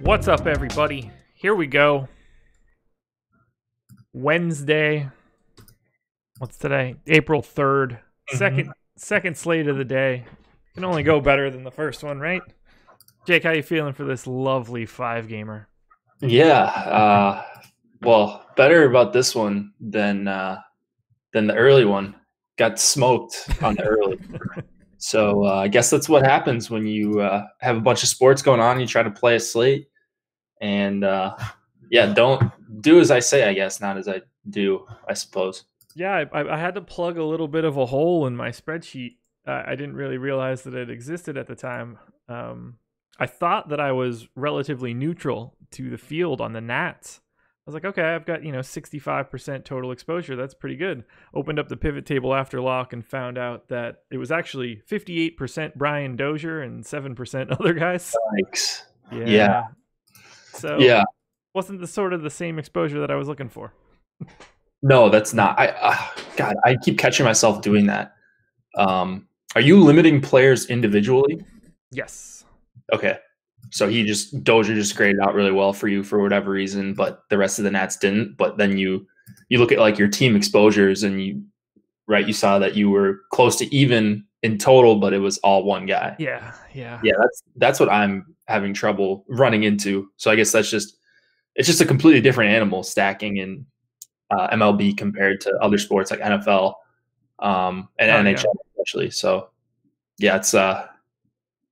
What's up, everybody? Here we go. Wednesday. What's today? April 3rd. Second slate of the day. Can only go better than the first one, right? Jake, how you feeling for this lovely 5-gamer? Yeah, well, better about this one than the early one. Got smoked on the early. So I guess that's what happens when you have a bunch of sports going on. You try to play a slate, and yeah, don't do as I say, I guess, not as I do, I suppose. Yeah, I had to plug a little bit of a hole in my spreadsheet. I didn't really realize that it existed at the time. I thought that I was relatively neutral to the field on the Nats. I was like, okay, I've got 65% total exposure. That's pretty good. Opened up the pivot table after lock and found out that it was actually 58% Brian Dozier and 7% other guys. Thanks. Yeah. So yeah, wasn't the sort of the same exposure that I was looking for. No, that's not. God, I keep catching myself doing that. Are you limiting players individually? Yes. Okay. So Dozier just graded out really well for you for whatever reason, but the rest of the Nats didn't. But then you look at like your team exposures and you saw that you were close to even in total, but it was all one guy. Yeah. That's what I'm having trouble running into. So I guess it's just a completely different animal stacking in MLB compared to other sports like NFL and NHL especially. So yeah,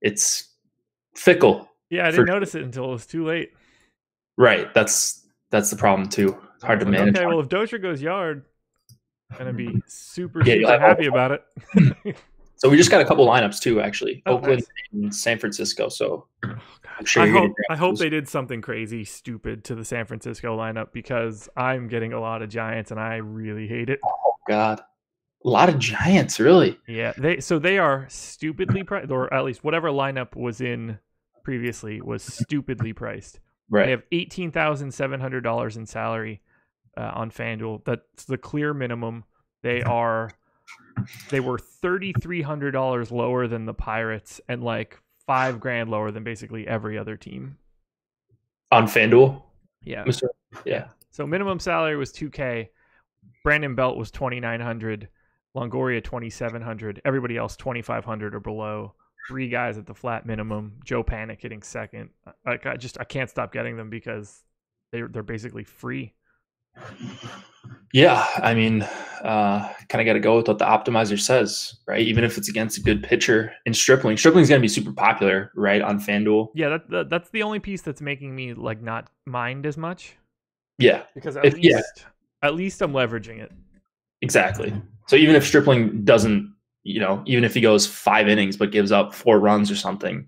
it's fickle. Yeah, I didn't notice it until it was too late. Right. That's the problem too. It's hard to manage. Okay, well, if Dozier goes yard, I'm going to be super happy about it. So we just got a couple lineups too, actually. Oakland nice. and San Francisco. So I'm sure I hope they did something crazy, stupid to the San Francisco lineup because I'm getting a lot of Giants and I really hate it. Oh, God. A lot of Giants, really? Yeah. They are stupidly priced, or at least whatever lineup was in previously was stupidly priced. Right. They have $18,700 in salary on FanDuel. That's the clear minimum. They were $3,300 lower than the Pirates and like $5,000 lower than basically every other team on FanDuel. Yeah. Yeah. So minimum salary was $2,000. Brandon Belt was $2,900. Longoria $2,700. Everybody else $2,500 or below. 3 guys at the flat minimum. Joe Panic hitting second. I can't stop getting them because they're basically free. Yeah, I mean, kind of got to go with what the optimizer says, right? Even if it's against a good pitcher in Stripling. Stripling's going to be super popular, right, on FanDuel. Yeah, that's the only piece that's making me like not mind as much. Yeah, because at least I'm leveraging it. Exactly. So even if Stripling doesn't, even if he goes 5 innings but gives up 4 runs or something,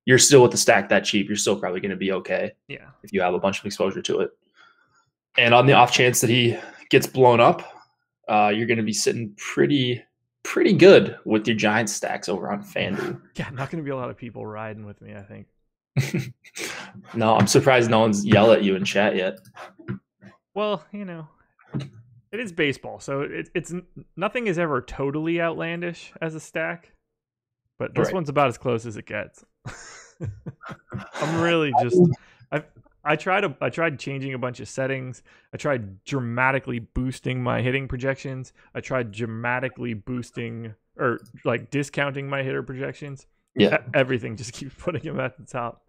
you're still with the stack that cheap. You're still probably going to be okay. Yeah, if you have a bunch of exposure to it. And on the off chance that he gets blown up, you're going to be sitting pretty good with your Giants stacks over on FanDuel. Yeah, not going to be a lot of people riding with me, I think. No, I'm surprised no one's yelled at you in chat yet. Well, it is baseball, so it's nothing is ever totally outlandish as a stack, but this one's about as close as it gets. I'm really just I tried changing a bunch of settings. I tried dramatically boosting my hitting projections. I tried dramatically boosting or like discounting my hitter projections. Yeah, everything just keeps putting him at the top.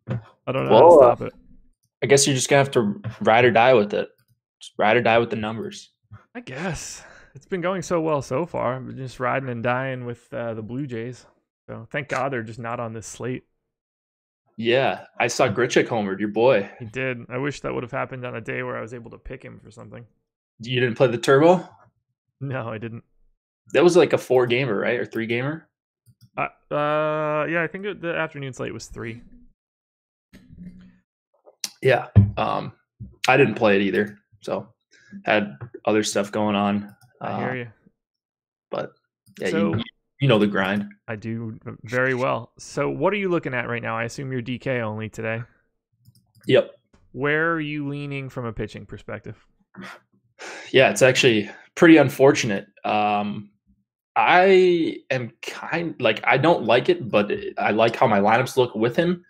I don't know how to stop it. I guess you're just gonna have to ride or die with it. Just ride or die with the numbers. I guess it's been going so well so far. I'm just riding and dying with the Blue Jays. So thank God they're just not on this slate. Yeah, I saw Grichuk homered, your boy. He did. I wish that would have happened on a day where I was able to pick him for something. You didn't play the turbo? No, I didn't. That was like a 4-gamer, right? Or 3-gamer? Yeah, I think the afternoon slate was 3. Yeah. I didn't play it either. So had other stuff going on. I hear you. But yeah, so, you know the grind. I do very well. So what are you looking at right now? I assume you're DK only today. Yep. Where are you leaning from a pitching perspective? Yeah, it's actually pretty unfortunate. I am I don't like it, but I like how my lineups look with him.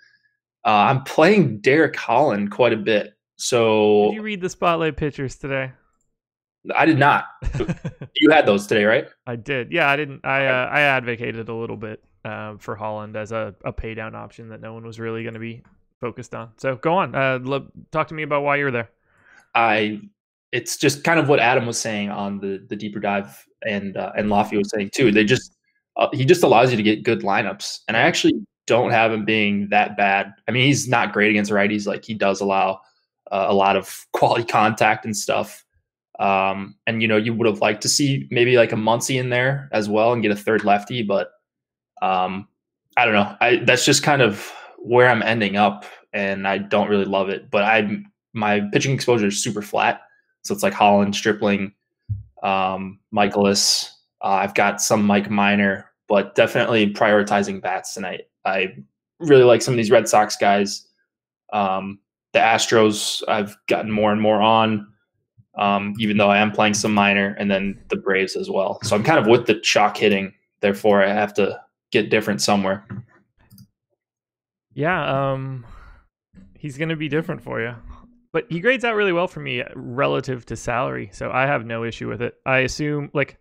I'm playing Derek Holland quite a bit. Did So you read the spotlight pictures today? I did not. You had those today, right? I did. Yeah, I didn't. Okay. I advocated a little bit for Holland as a pay down option that no one was really going to be focused on. So go on. Talk to me about why you're there. It's just kind of what Adam was saying on the deeper dive, and Lafayette was saying too. He just allows you to get good lineups, and I actually don't have him being that bad. I mean, he's not great against righties. Like, he does allow a lot of quality contact and stuff. And you would have liked to see maybe like a Muncy in there as well and get a third lefty, but I don't know. That's just kind of where I'm ending up, and I don't really love it. But my pitching exposure is super flat, so it's like Holland, Stripling, Michaelis. I've got some Mike Minor, but definitely prioritizing bats. And I really like some of these Red Sox guys. The Astros I've gotten more and more on, even though I am playing some Minor, and then the Braves as well. So I'm kind of with the chalk hitting. Therefore, I have to get different somewhere. Yeah, he's going to be different for you. But he grades out really well for me relative to salary, so I have no issue with it. I assume, like,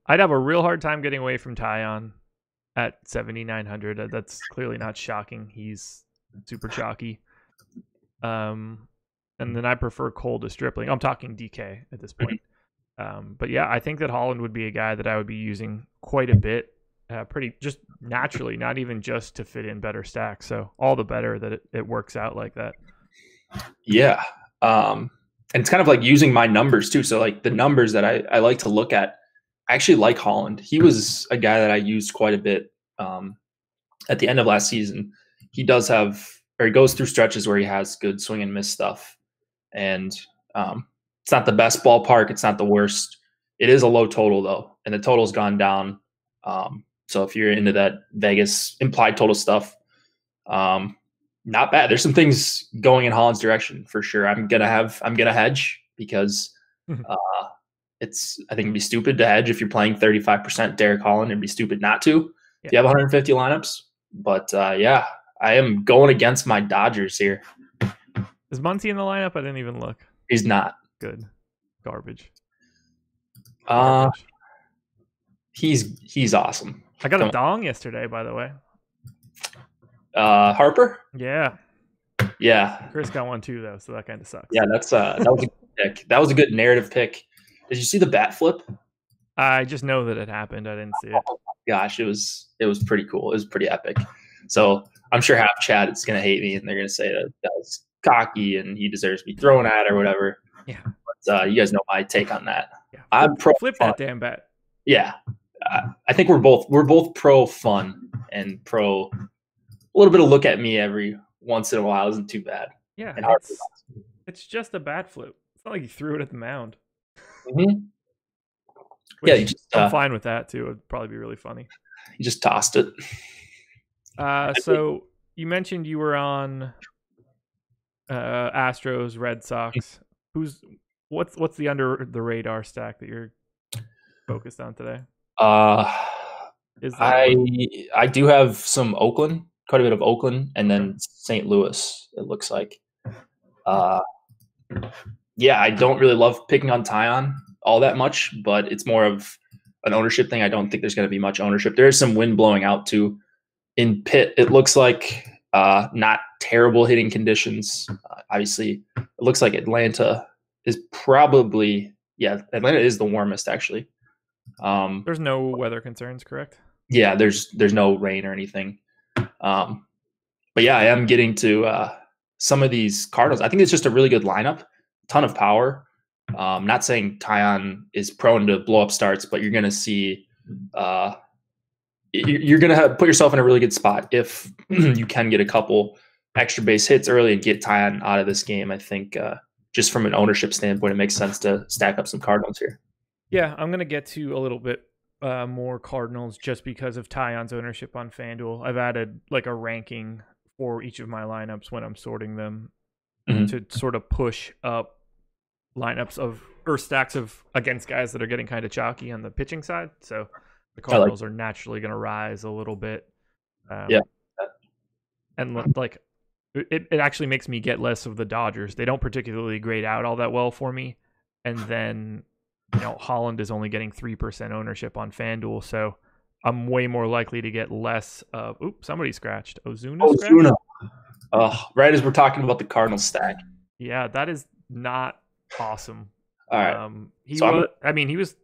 I'd have a real hard time getting away from Tyon at 7,900. That's clearly not shocking. He's super chalky. And then I prefer Cole to Stripling. I'm talking DK at this point. But yeah, I think that Holland would be a guy that I would be using quite a bit, pretty just naturally, not even just to fit in better stacks. So all the better that it works out like that. Yeah. And it's kind of like using my numbers too. So like the numbers that I like to look at, I actually like Holland. He was a guy that I used quite a bit at the end of last season. He does have, or he goes through stretches where he has good swing and miss stuff. And it's not the best ballpark. It's not the worst. It is a low total though. And the total's gone down. So if you're into that Vegas implied total stuff, not bad. There's some things going in Holland's direction for sure. I'm gonna hedge because I think it'd be stupid to hedge if you're playing 35% Derek Holland. It'd be stupid not to if you have 150 lineups. But yeah, I am going against my Dodgers here. Is Muncy in the lineup? I didn't even look. He's not. Good. Garbage. He's awesome. I got a dong yesterday, by the way. Harper? Yeah. Yeah. Chris got one too, though, so that kind of sucks. Yeah, that was a good pick. That was a good narrative pick. Did you see the bat flip? I just know that it happened. I didn't see it. Oh my gosh, it was pretty cool. It was pretty epic. So I'm sure half chat is gonna hate me and they're gonna say that was cocky and he deserves to be thrown at or whatever. Yeah. But you guys know my take on that. Yeah. I'm pro flip fun. That damn bat. Yeah. I think we're both pro fun and pro a little bit of look at me every once in a while isn't too bad. Yeah. And it's just a bat flip. It's not like you threw it at the mound. Mm-hmm. Yeah, I'm fine with that too. It'd probably be really funny. You just tossed it. So you mentioned you were on Astros, Red Sox. What's the under the radar stack that you're focused on today? I do have some Oakland, quite a bit of Oakland, and then St. Louis. It looks like. Yeah, I don't really love picking on Tyon all that much, but it's more of an ownership thing. I don't think there's going to be much ownership. There is some wind blowing out too. In Pitt, it looks like not terrible hitting conditions. Obviously, it looks like Atlanta is probably Atlanta is the warmest actually. There's no weather concerns, correct? Yeah, there's no rain or anything. But yeah, I am getting to some of these Cardinals. I think it's just a really good lineup, ton of power. Not saying Tyon is prone to blow up starts, but you're going to see you're going to put yourself in a really good spot if you can get a couple extra base hits early and get Tyon out of this game. I think just from an ownership standpoint, it makes sense to stack up some Cardinals here. Yeah, I'm going to get to a little bit more Cardinals just because of Tyon's ownership on FanDuel. I've added like a ranking for each of my lineups when I'm sorting them to sort of push up lineups or stacks of against guys that are getting kind of chalky on the pitching side. So the Cardinals are naturally going to rise a little bit. And like it actually makes me get less of the Dodgers. They don't particularly grade out all that well for me. And then, Holland is only getting 3% ownership on FanDuel, so I'm way more likely to get less of. Oops, somebody scratched. Ozuna. Right as we're talking about the Cardinals stack. Yeah, that is not awesome. All right. He was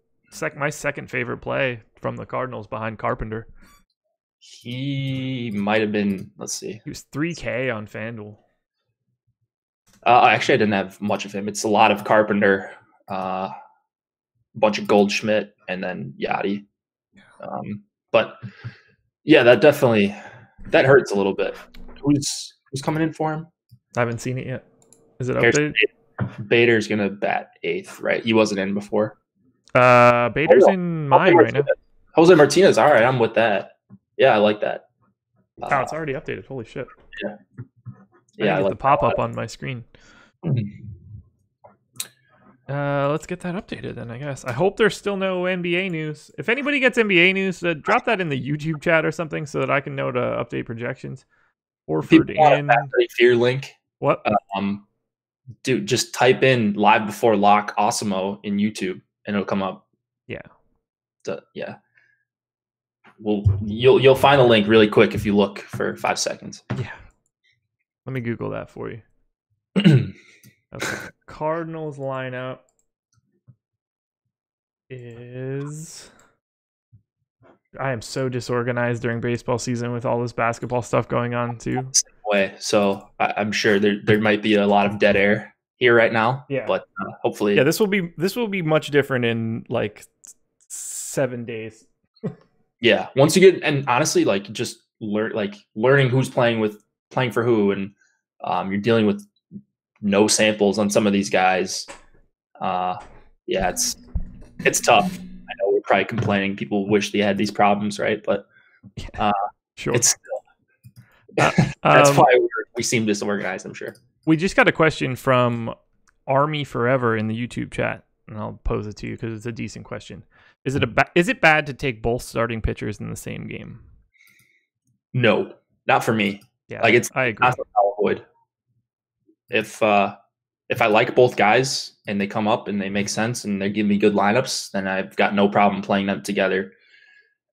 my second favorite play from the Cardinals behind Carpenter. He might have been. Let's see. He was 3K on FanDuel. Actually, I didn't have much of him. It's a lot of Carpenter, a bunch of Goldschmidt, and then Yachty. But yeah, that hurts a little bit. Who's coming in for him? I haven't seen it yet. Is it updated? Bader's gonna bat 8th, right? He wasn't in before. Bader's in mine right now. Jose Martinez. All right, I'm with that. Yeah, I like that. Oh, it's already updated. Holy shit. Yeah. I get the pop-up on my screen. Let's get that updated then, I guess. I hope there's still no NBA news. If anybody gets NBA news, drop that in the YouTube chat or something so that I can know to update projections. Horford in. Fear link. What? Dude, just type in live before lock Osimo in YouTube and it'll come up. Yeah. Yeah. Well, you'll find a link really quick if you look for 5 seconds. Yeah. Let me Google that for you. Okay. Cardinals lineup is. I am so disorganized during baseball season with all this basketball stuff going on too. Way, so I'm sure there might be a lot of dead air here right now. Yeah, but hopefully, yeah, this will be much different in like 7 days. Yeah, once you get, and honestly, like just learning who's playing for who, and you're dealing with no samples on some of these guys. Yeah, it's tough. I know we're probably complaining. People wish they had these problems, right? But sure, it's still that's why we seem disorganized. I'm sure. We just got a question from Army Forever in the YouTube chat, and I'll pose it to you because it's a decent question. Is it bad to take both starting pitchers in the same game? No, not for me. Yeah, like I agree. I'll avoid. If I like both guys and they come up and they make sense and they give me good lineups, then I've got no problem playing them together.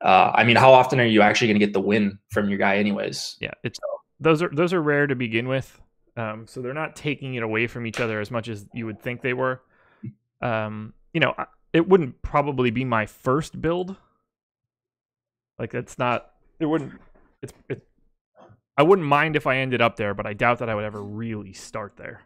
I mean, how often are you actually going to get the win from your guy, anyways? Yeah, those are rare to begin with. So they're not taking it away from each other as much as you would think they were. It wouldn't probably be my first build. Like I wouldn't mind if I ended up there, but I doubt that I would ever really start there.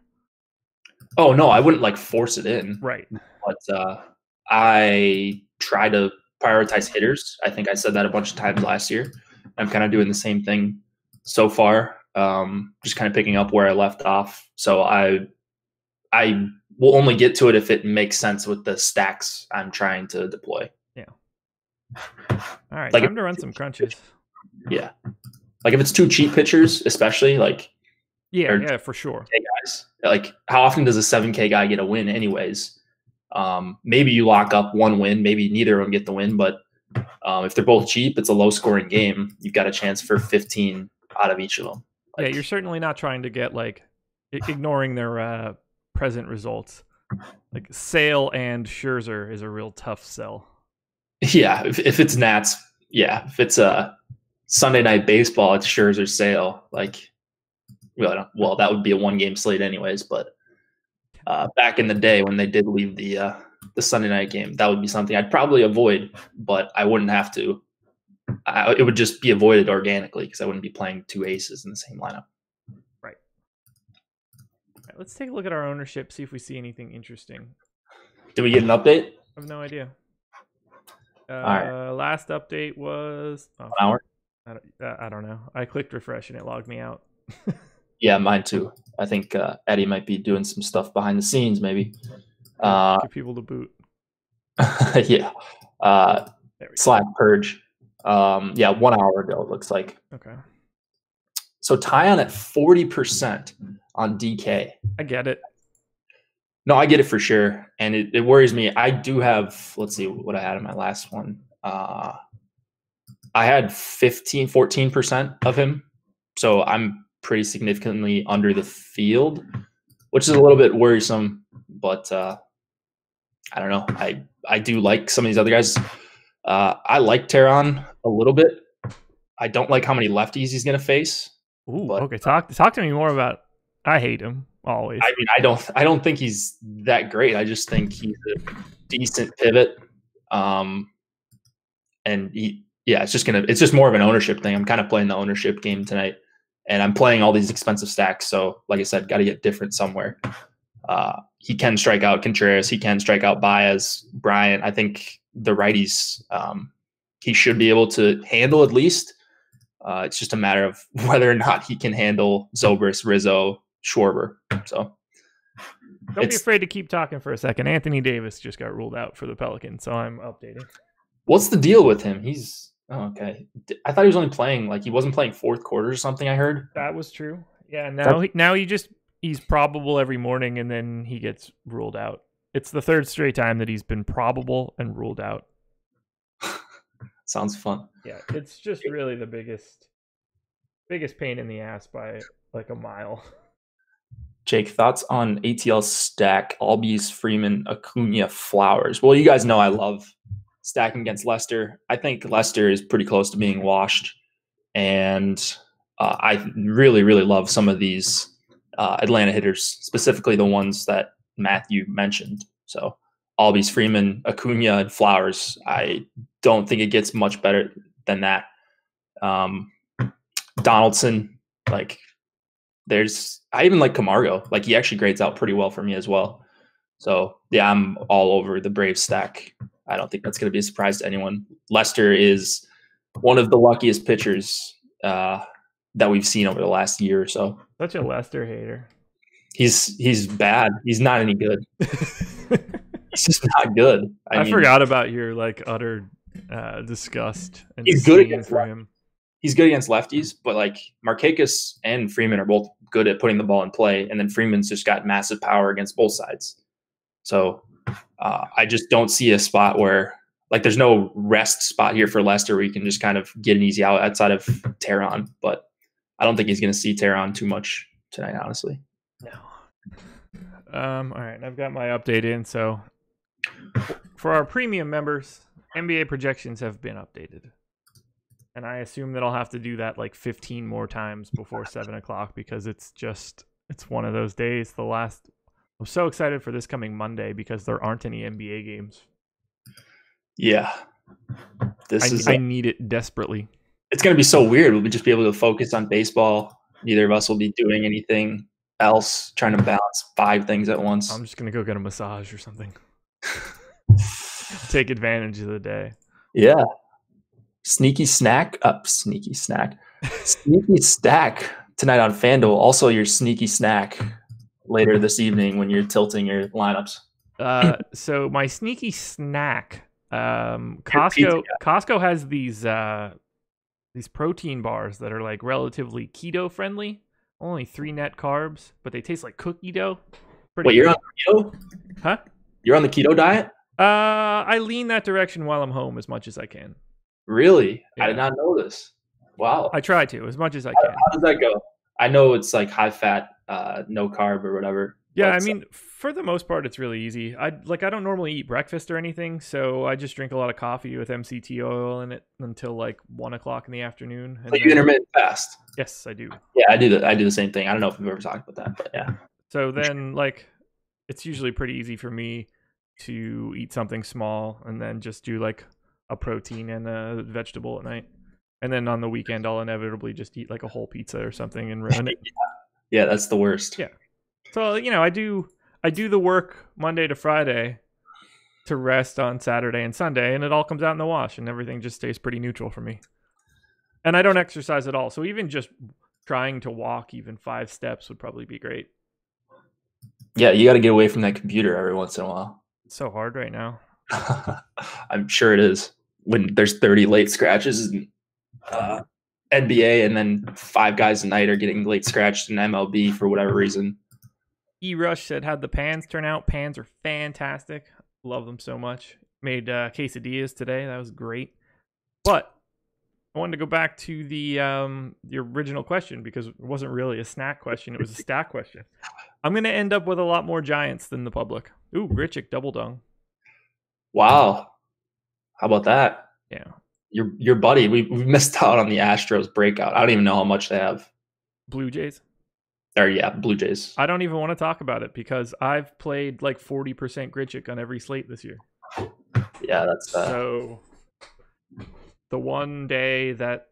Oh no, I wouldn't like force it in. Right. But I try to prioritize hitters. I think I said that a bunch of times last year. I'm kind of doing the same thing so far. Just kind of picking up where I left off. So I will only get to it if it makes sense with the stacks I'm trying to deploy. Yeah. All right, time to run some crunches. Yeah. Like if it's 2 cheap pitchers, especially like. Yeah, for sure. Guys, like how often does a 7K guy get a win anyways? Maybe you lock up one win, maybe neither of them get the win, but if they're both cheap, it's a low scoring game. You've got a chance for 15 out of each of them. Yeah, you're certainly not trying to get like ignoring their present results. Like Sale and Scherzer is a real tough sell. Yeah, if it's Nats, yeah. If it's a Sunday Night Baseball, it's Scherzer Sale. Like, well, that would be a 1-game slate anyways. But back in the day when they did leave the Sunday night game, that would be something I'd probably avoid, but I wouldn't have to. It would just be avoided organically because I wouldn't be playing 2 aces in the same lineup. Right. All right. Let's take a look at our ownership, see if we see anything interesting. Did we get an update? I have no idea. All right. Last update was 1 hour. I don't know. I clicked refresh and it logged me out. Yeah, mine too. I think Eddie might be doing some stuff behind the scenes, maybe. Get people to boot. Yeah. Slack purge. Yeah, 1 hour ago, it looks like. Okay. So Tyon at 40% on DK. I get it. No, I get it for sure. And it worries me. I do have, let's see what I had in my last one. I had 14% of him. So I'm pretty significantly under the field, which is a little bit worrisome. But I don't know. I do like some of these other guys. I like Teheran a little bit. I don't like how many lefties he's going to face. Ooh, okay. Talk to me more about. I hate him always. I mean, I don't think he's that great. I just think he's a decent pivot. And it's just more of an ownership thing. I'm kind of playing the ownership game tonight, and I'm playing all these expensive stacks. So, like I said, got to get different somewhere. He can strike out Contreras. He can strike out Baez, Bryant. I think the righties, he should be able to handle at least. It's just a matter of whether or not he can handle Zobrist, Rizzo, Schwarber. So don't be afraid to keep talking for a second. Anthony Davis just got ruled out for the Pelicans, so I'm updating. What's the deal with him? Okay. I thought he was only playing he wasn't playing fourth quarter or something. I heard that was true. Yeah. He's probable every morning, and then he gets ruled out. It's the third straight time that he's been probable and ruled out. Sounds fun. Yeah, it's just really the biggest pain in the ass by like a mile. Jake, thoughts on ATL stack, Albies, Freeman, Acuna, Flowers? Well, you guys know I love stacking against Leicester. I think Leicester is pretty close to being washed. And I really, really love some of these Atlanta hitters, specifically the ones that Matthew mentioned. So Albies, Freeman, Acuna, and Flowers. I don't think it gets much better than that. Donaldson, I even like Camargo. He actually grades out pretty well for me as well. So yeah, I'm all over the Braves stack. I don't think that's going to be a surprise to anyone. Lester is one of the luckiest pitchers that we've seen over the last year or so. Such a Lester hater. He's bad. He's not any good. He's just not good. I forgot about your utter disgust and he's good against for him. He's good against lefties, but Markakis and Freeman are both good at putting the ball in play, and then Freeman's just got massive power against both sides. So I just don't see a spot where there's no rest spot here for Lester where you can just kind of get an easy out outside of Teheran. But I don't think he's going to see Teheran too much tonight, honestly. No. All right, I've got my update in. So for our premium members, NBA projections have been updated. And I assume that I'll have to do that 15 more times before 7 o'clock because it's one of those days. I'm so excited for this coming Monday because there aren't any NBA games. Yeah. I need it desperately. It's going to be so weird. We'll just be able to focus on baseball. Neither of us will be doing anything else, trying to balance 5 things at once. I'm just going to go get a massage or something. Take advantage of the day. Yeah. Sneaky stack tonight on FanDuel. Also your sneaky snack later this evening when you're tilting your lineups. So my sneaky snack, Costco has these protein bars that are relatively keto friendly, only 3 net carbs, but they taste like cookie dough. Wait, you're on keto? Huh? You're on the keto diet? I lean that direction while I'm home as much as I can. Really? Yeah. I did not know this. Wow. I try to as much as I can. How does that go? I know it's high fat, no carb or whatever. Yeah, I mean, for the most part, it's really easy. I don't normally eat breakfast or anything, so I just drink a lot of coffee with MCT oil in it until 1 o'clock in the afternoon. And you intermittent fast? Yes, I do. Yeah, I do the same thing. I don't know if we've ever talked about that, but yeah. So then, it's usually pretty easy for me to eat something small and then just do a protein and a vegetable at night. And then on the weekend, I'll inevitably just eat a whole pizza or something and ruin it. Yeah, that's the worst. Yeah. So, I do the work Monday to Friday to rest on Saturday and Sunday, and it all comes out in the wash and everything just stays pretty neutral for me. And I don't exercise at all. So even just trying to walk even 5 steps would probably be great. Yeah, you got to get away from that computer every once in a while. It's so hard right now. I'm sure it is. When there's 30 late scratches in NBA and then 5 guys a night are getting late scratched in MLB for whatever reason. E-Rush said, how'd the pans turn out? Pans are fantastic. Love them so much. Made quesadillas today. That was great. But I wanted to go back to the original question because it wasn't really a snack question. It was a stack question. I'm going to end up with a lot more Giants than the public. Ooh, Grichuk double dung. Wow. How about that? Yeah. Your buddy, we missed out on the Astros breakout. I don't even know how much they have. Blue Jays? Or yeah, Blue Jays. I don't even want to talk about it because I've played like 40% Grichuk on every slate this year. Yeah, that's so the one day that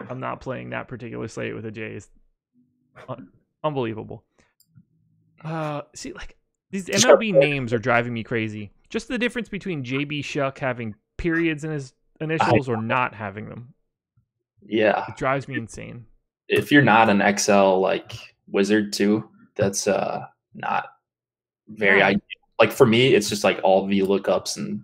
I'm not playing that particular slate with the Jays, unbelievable. See, like these MLB names are driving me crazy. Just the difference between JB Shuck having periods in his initials or not having them. Yeah, it drives me insane. If you're not an Excel like wizard too, that's not very ideal. Like for me, it's just like all V lookups, and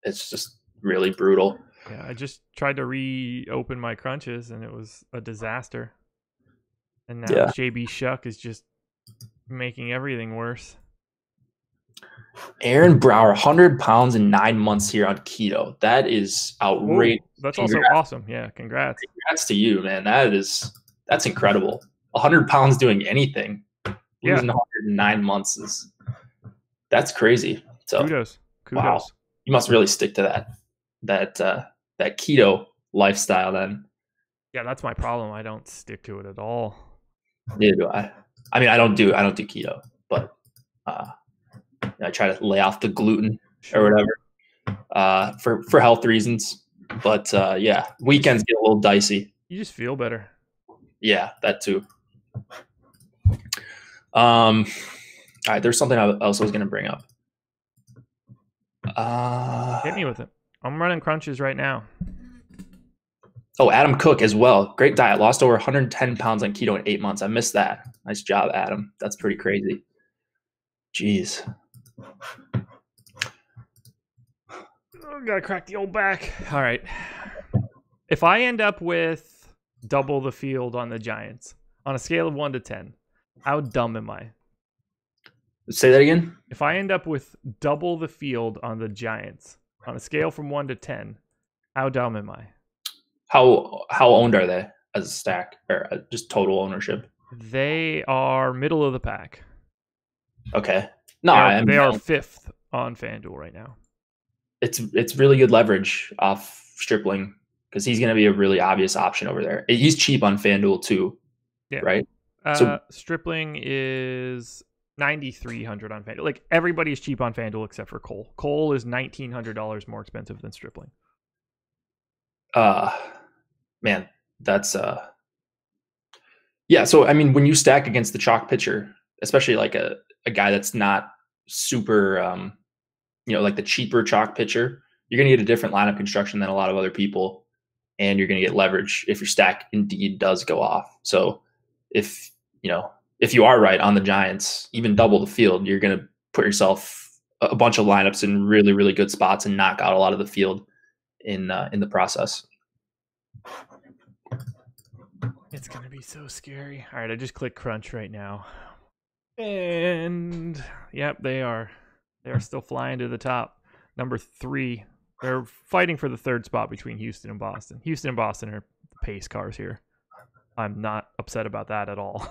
it's just really brutal. Yeah, I just tried to reopen my crunches, and it was a disaster. And now JB Shuck is just making everything worse. Aaron Brower, 100 pounds in 9 months here on keto. That is outrageous. Ooh, that's also awesome. Yeah, congrats. Congrats to you, man. That's incredible. 100 pounds doing anything. Losing 109 months that's crazy. So kudos. Wow. You must really stick to that keto lifestyle then. Yeah, that's my problem. I don't stick to it at all. Neither do I. I mean, I don't do keto, but I try to lay off the gluten or whatever for health reasons. But yeah, weekends get a little dicey. You just feel better. Yeah, that too. All right, there's something else I was going to bring up. Hit me with it. I'm running crunches right now. Oh, Adam Cook as well. Great diet. Lost over 110 pounds on keto in 8 months. I missed that. Nice job, Adam. That's pretty crazy. Jeez. Gotta crack the old back. All right. If I end up with double the field on the Giants on a scale of 1 to 10, how dumb am I? Say that again? If I end up with double the field on the Giants on a scale from 1 to 10, how dumb am I? How owned are they as a stack or just total ownership? They are middle of the pack. Okay. No, they are 5th on FanDuel right now. It's really good leverage off Stripling because he's going to be a really obvious option over there. He's cheap on FanDuel too, right? So Stripling is 9,300 on FanDuel. Like everybody's cheap on FanDuel except for Cole. Cole is $1,900 more expensive than Stripling. Man, that's yeah. So I mean, when you stack against the chalk pitcher, especially like a guy that's not super, like the cheaper chalk pitcher, you're going to get a different lineup construction than a lot of other people, and you're going to get leverage if your stack indeed does go off. So if you are right on the Giants, even double the field, you're going to put yourself a bunch of lineups in really, really good spots and knock out a lot of the field in the process. It's going to be so scary. All right, I just clicked crunch right now. And yep, they are still flying to the top. Number 3. They're fighting for the 3rd spot between Houston and Boston. Houston and Boston are the pace cars here. I'm not upset about that at all.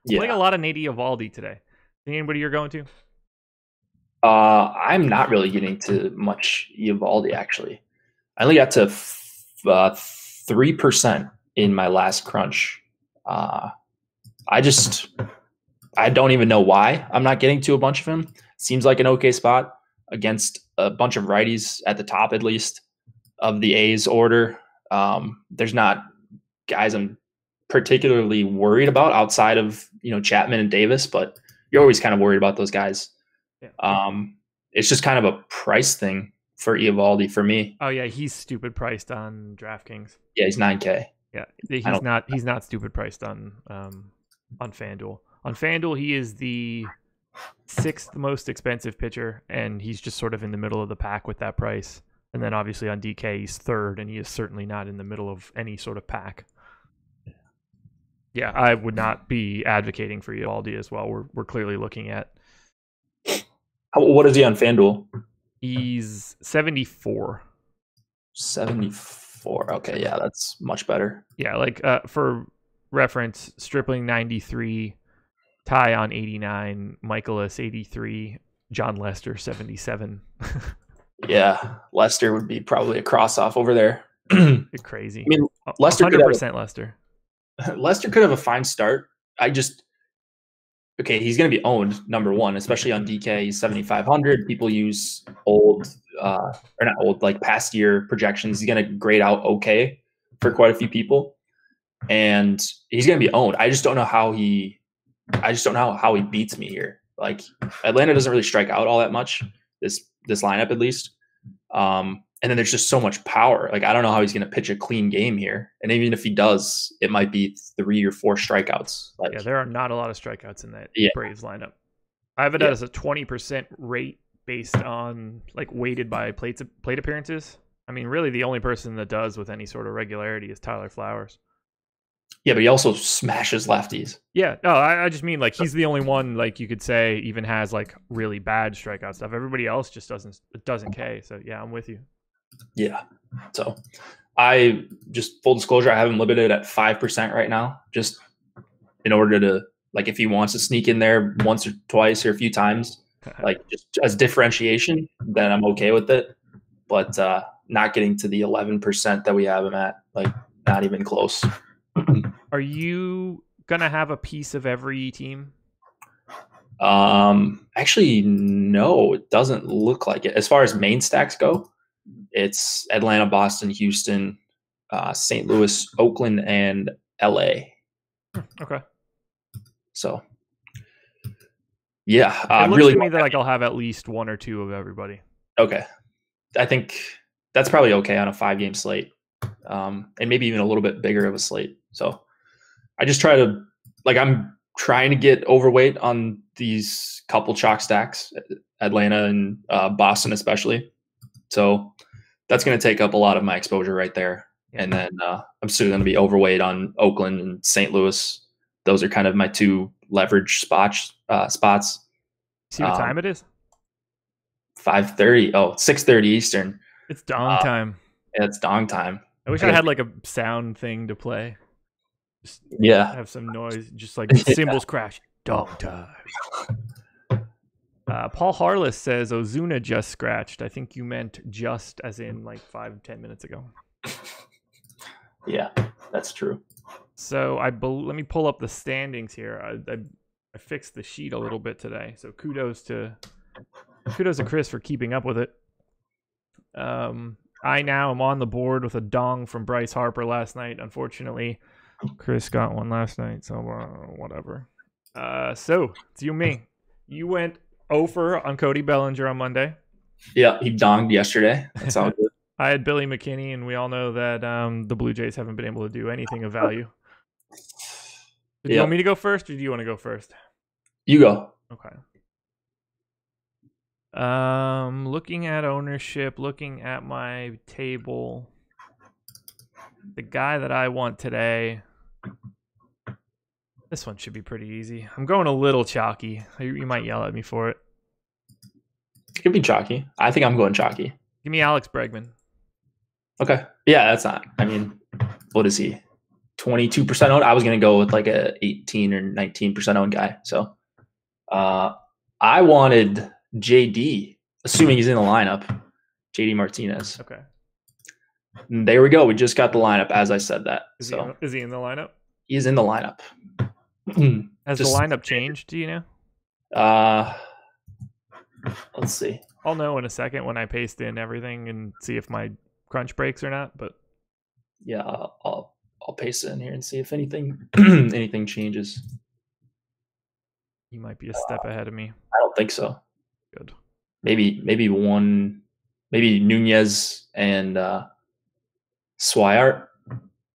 Playing a lot of Nate Eovaldi today. Anybody you're going to? I'm not really getting to much Eovaldi actually. I only got to 3% in my last crunch. I don't even know why I'm not getting to a bunch of him. Seems like an okay spot against a bunch of righties at the top, at least, of the A's order. There's not guys I'm particularly worried about outside of, Chapman and Davis, but you're always kind of worried about those guys. Yeah. It's just kind of a price thing for Eovaldi for me. Oh yeah, he's stupid priced on DraftKings. Yeah, he's $9K. Yeah, he's not stupid priced on FanDuel. On FanDuel, he is the 6th most expensive pitcher, and he's just sort of in the middle of the pack with that price. And then obviously on DK, he's 3rd, and he is certainly not in the middle of any sort of pack. Yeah, I would not be advocating for Eovaldi as well. We're clearly looking at. What is he on FanDuel? He's 74. 70. 4. Okay, yeah, that's much better. Yeah, like for reference, Stripling 93, Ty on 89, Michaelis 83, John Lester 77. Yeah, Lester would be probably a cross off over there. You're crazy. I mean, 100% Lester. Lester could have a fine start. Okay, he's going to be owned number 1, especially on DK. He's 7,500. People use old, or not old, like past year projections. He's going to grade out okay for quite a few people, and he's going to be owned. I just don't know how he beats me here. Like Atlanta doesn't really strike out all that much. This lineup at least. And then there's just so much power. Like, I don't know how he's going to pitch a clean game here. And even if he does, it might be 3 or 4 strikeouts. Like, yeah, there are not a lot of strikeouts in that Braves lineup. I have it as a 20% rate based on like weighted by plate appearances. I mean, really the only person that does with any sort of regularity is Tyler Flowers. Yeah, but he also smashes lefties. Yeah, no, I just mean like he's the only one, like you could say, even has like really bad strikeout stuff. Everybody else just doesn't K. So yeah, I'm with you. Yeah. So I just full disclosure, I have him limited at 5% right now, just in order to, like, if he wants to sneak in there once or twice or a few times, like just as differentiation, then I'm okay with it. But not getting to the 11% that we have him at, like not even close. Are you gonna have a piece of every team? Actually, no, it doesn't look like it. As far as main stacks go, it's Atlanta, Boston, Houston, St. Louis, Oakland, and LA. Okay. So, yeah, it looks to me that like I'll have at least 1 or 2 of everybody. Okay, I think that's probably okay on a 5-game slate, and maybe even a little bit bigger of a slate. So, I just try to, like, I'm trying to get overweight on these couple chalk stacks, Atlanta and Boston especially. So that's going to take up a lot of my exposure right there. And then I'm still going to be overweight on Oakland and St. Louis. Those are kind of my 2 leverage spots. See what time it is? 5:30. Oh, 6:30 Eastern. It's dong time. Yeah, it's dong time. I wish I had like a sound thing to play. Just have some noise, just like cymbals crash. Dong time. Paul Harless says Ozuna just scratched. I think you meant just as in like 5-10 minutes ago. Yeah, that's true. So let me pull up the standings here. I fixed the sheet a little bit today, so kudos to Chris for keeping up with it. I now am on the board with a dong from Bryce Harper last night. Unfortunately, Chris got one last night, so whatever. So it's you and me. You went over on Cody Bellinger on Monday. Yeah, he donged yesterday. That's all good. I had Billy McKinney, and we all know that the Blue Jays haven't been able to do anything of value. Do you want me to go first, or do you want to go first? You go. Okay. Looking at ownership, looking at my table, the guy that I want today, this one should be pretty easy. I'm going a little chalky. You might yell at me for it. It could be chalky. I think I'm going chalky. Give me Alex Bregman. Okay. Yeah, that's not. I mean, what is he? 22% owned? I was going to go with like a 18 or 19% owned guy. So I wanted JD, assuming he's in the lineup, JD Martinez. Okay. And there we go. We just got the lineup as I said that. Is he in the lineup? He's in the lineup. Has the lineup changed? Do you know? Let's see. I'll know in a second when I paste in everything and see if my crunch breaks or not. But yeah, I'll paste it in here and see if anything changes. You might be a step ahead of me. I don't think so. Good. Maybe Nunez and Swihart.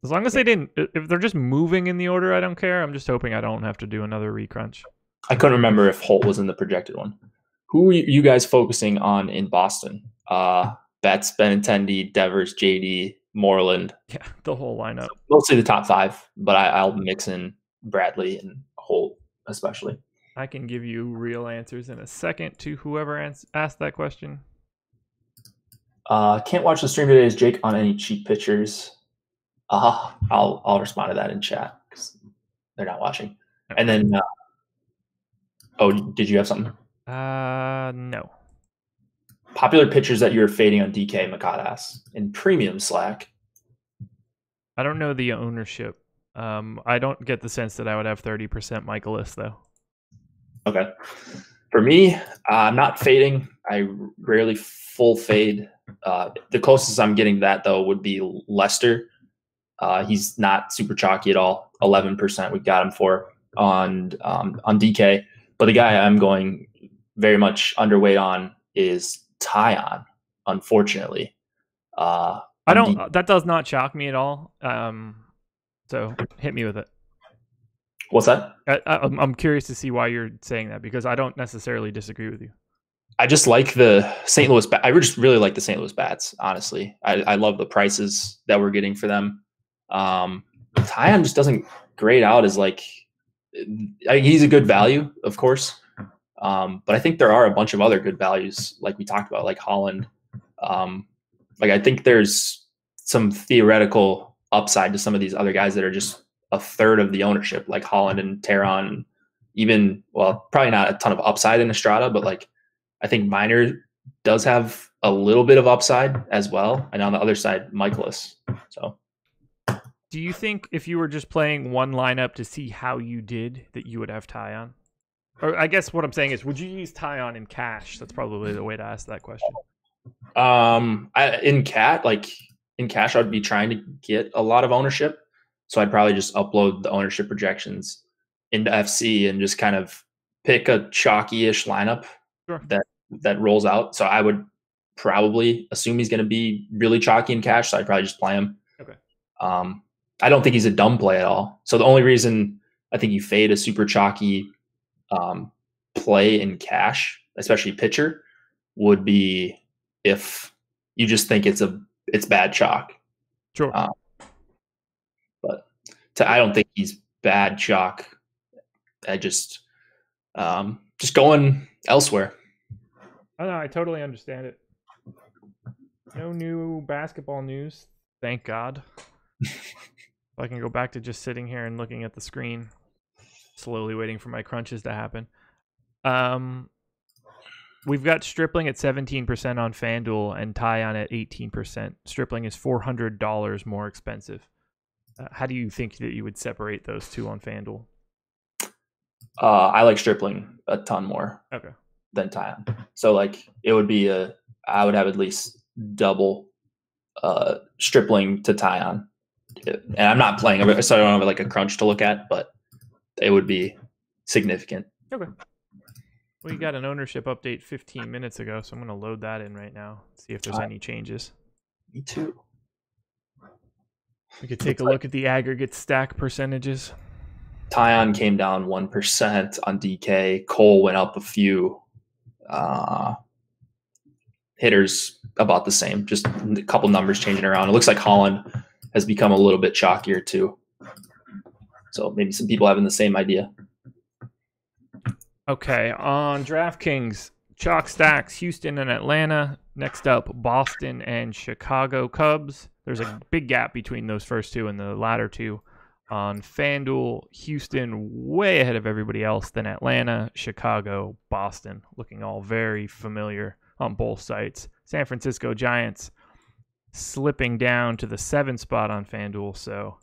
As long as they didn't, if they're just moving in the order, I don't care. I'm just hoping I don't have to do another recrunch. I couldn't remember if Holt was in the projected one. Who are you guys focusing on in Boston? Betts, Benintendi, Devers, JD, Moreland. Yeah, the whole lineup. Mostly the top 5, but I'll mix in Bradley and Holt especially. I can give you real answers in a second to whoever asked that question. Can't watch the stream today. Is Jake on any cheap pitchers? I'll respond to that in chat because they're not watching. And then, did you have something? No. Popular pitchers that you're fading on DK Makadas in premium Slack. I don't know the ownership. I don't get the sense that I would have 30% Michaelis though. Okay. For me, I'm not fading. I rarely full fade. The closest I'm getting to that though would be Lester. He's not super chalky at all. 11% we got him for on DK. But the guy I'm going very much underweight on is Tyon, unfortunately. That does not shock me at all. So hit me with it. What's that? I'm curious to see why you're saying that because I don't necessarily disagree with you. I just like the St. Louis. I just really like the St. Louis bats. Honestly, I love the prices that we're getting for them. Tyon just doesn't grade out as like he's a good value, of course. But I think there are a bunch of other good values, like we talked about, like Holland. Like I think there's some theoretical upside to some of these other guys that are just a third of the ownership, like Holland and Teheran. Even, well, probably not a ton of upside in Estrada, but like I think Minor does have a little bit of upside as well. And on the other side, Michaelis. So, do you think if you were just playing one lineup to see how you did, that you would have Tyon? Or I guess what I'm saying is, would you use Tyon in cash? That's probably the way to ask that question. In cash, I'd be trying to get a lot of ownership. So I'd probably just upload the ownership projections into FC and just kind of pick a chalky-ish lineup that rolls out. So I would probably assume he's going to be really chalky in cash. So I'd probably just play him. Okay. I don't think he's a dumb play at all. So the only reason I think you fade a super chalky play in cash, especially pitcher, would be if you just think it's bad chalk. Sure. But I don't think he's bad chalk. I just going elsewhere. I know, I totally understand it. No new basketball news, thank God. I can go back to just sitting here and looking at the screen, slowly waiting for my crunches to happen. We've got Stripling at 17% on FanDuel and Tyon at 18%. Stripling is $400 more expensive. How do you think that you would separate those two on FanDuel? I like Stripling a ton more than Tyon. So like it would be I would have at least double Stripling to Tyon. And I'm not playing, so I don't have like a crunch to look at, but it would be significant. Okay. We got an ownership update 15 minutes ago, so I'm going to load that in right now. See if there's any changes. Me too. We could take a look at the aggregate stack percentages. Tyon came down 1% on DK. Cole went up a few. Hitters about the same, just a couple numbers changing around. It looks like Holland has become a little bit chalkier too. So maybe some people having the same idea. Okay, on DraftKings, chalk stacks, Houston and Atlanta. Next up, Boston and Chicago Cubs. There's a big gap between those first two and the latter two. On FanDuel, Houston way ahead of everybody else, then Atlanta, Chicago, Boston, looking all very familiar on both sites. San Francisco Giants slipping down to the 7th spot on FanDuel, so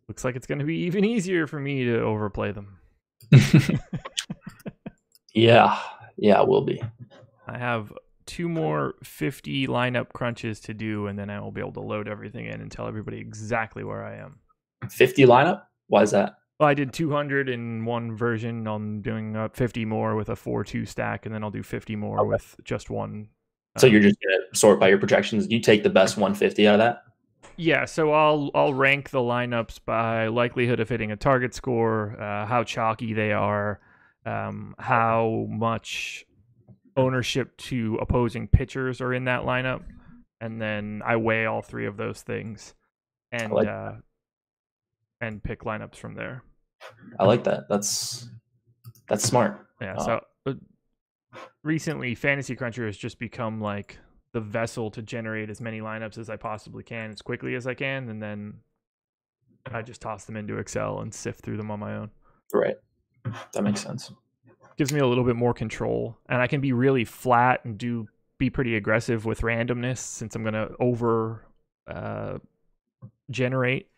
looks like it's going to be even easier for me to overplay them. Yeah, it will be. I have 2 more 50 lineup crunches to do, and then I will be able to load everything in and tell everybody exactly where I am. 50 lineup? Why is that? Well, I did 200 in one version. I'm doing 50 more with a 4-2 stack, and then I'll do 50 more with just one. So you're just going to sort by your projections. You take the best 150 out of that? Yeah, so I'll rank the lineups by likelihood of hitting a target score, how chalky they are, how much ownership to opposing pitchers are in that lineup, and then I weigh all 3 of those things and pick lineups from there. I like that. That's smart. Yeah. So recently, Fantasy Cruncher has just become like the vessel to generate as many lineups as I possibly can as quickly as I can, and then I just toss them into Excel and sift through them on my own. Right. That makes sense. Gives me a little bit more control, and I can be really flat and be pretty aggressive with randomness, since I'm going to over generate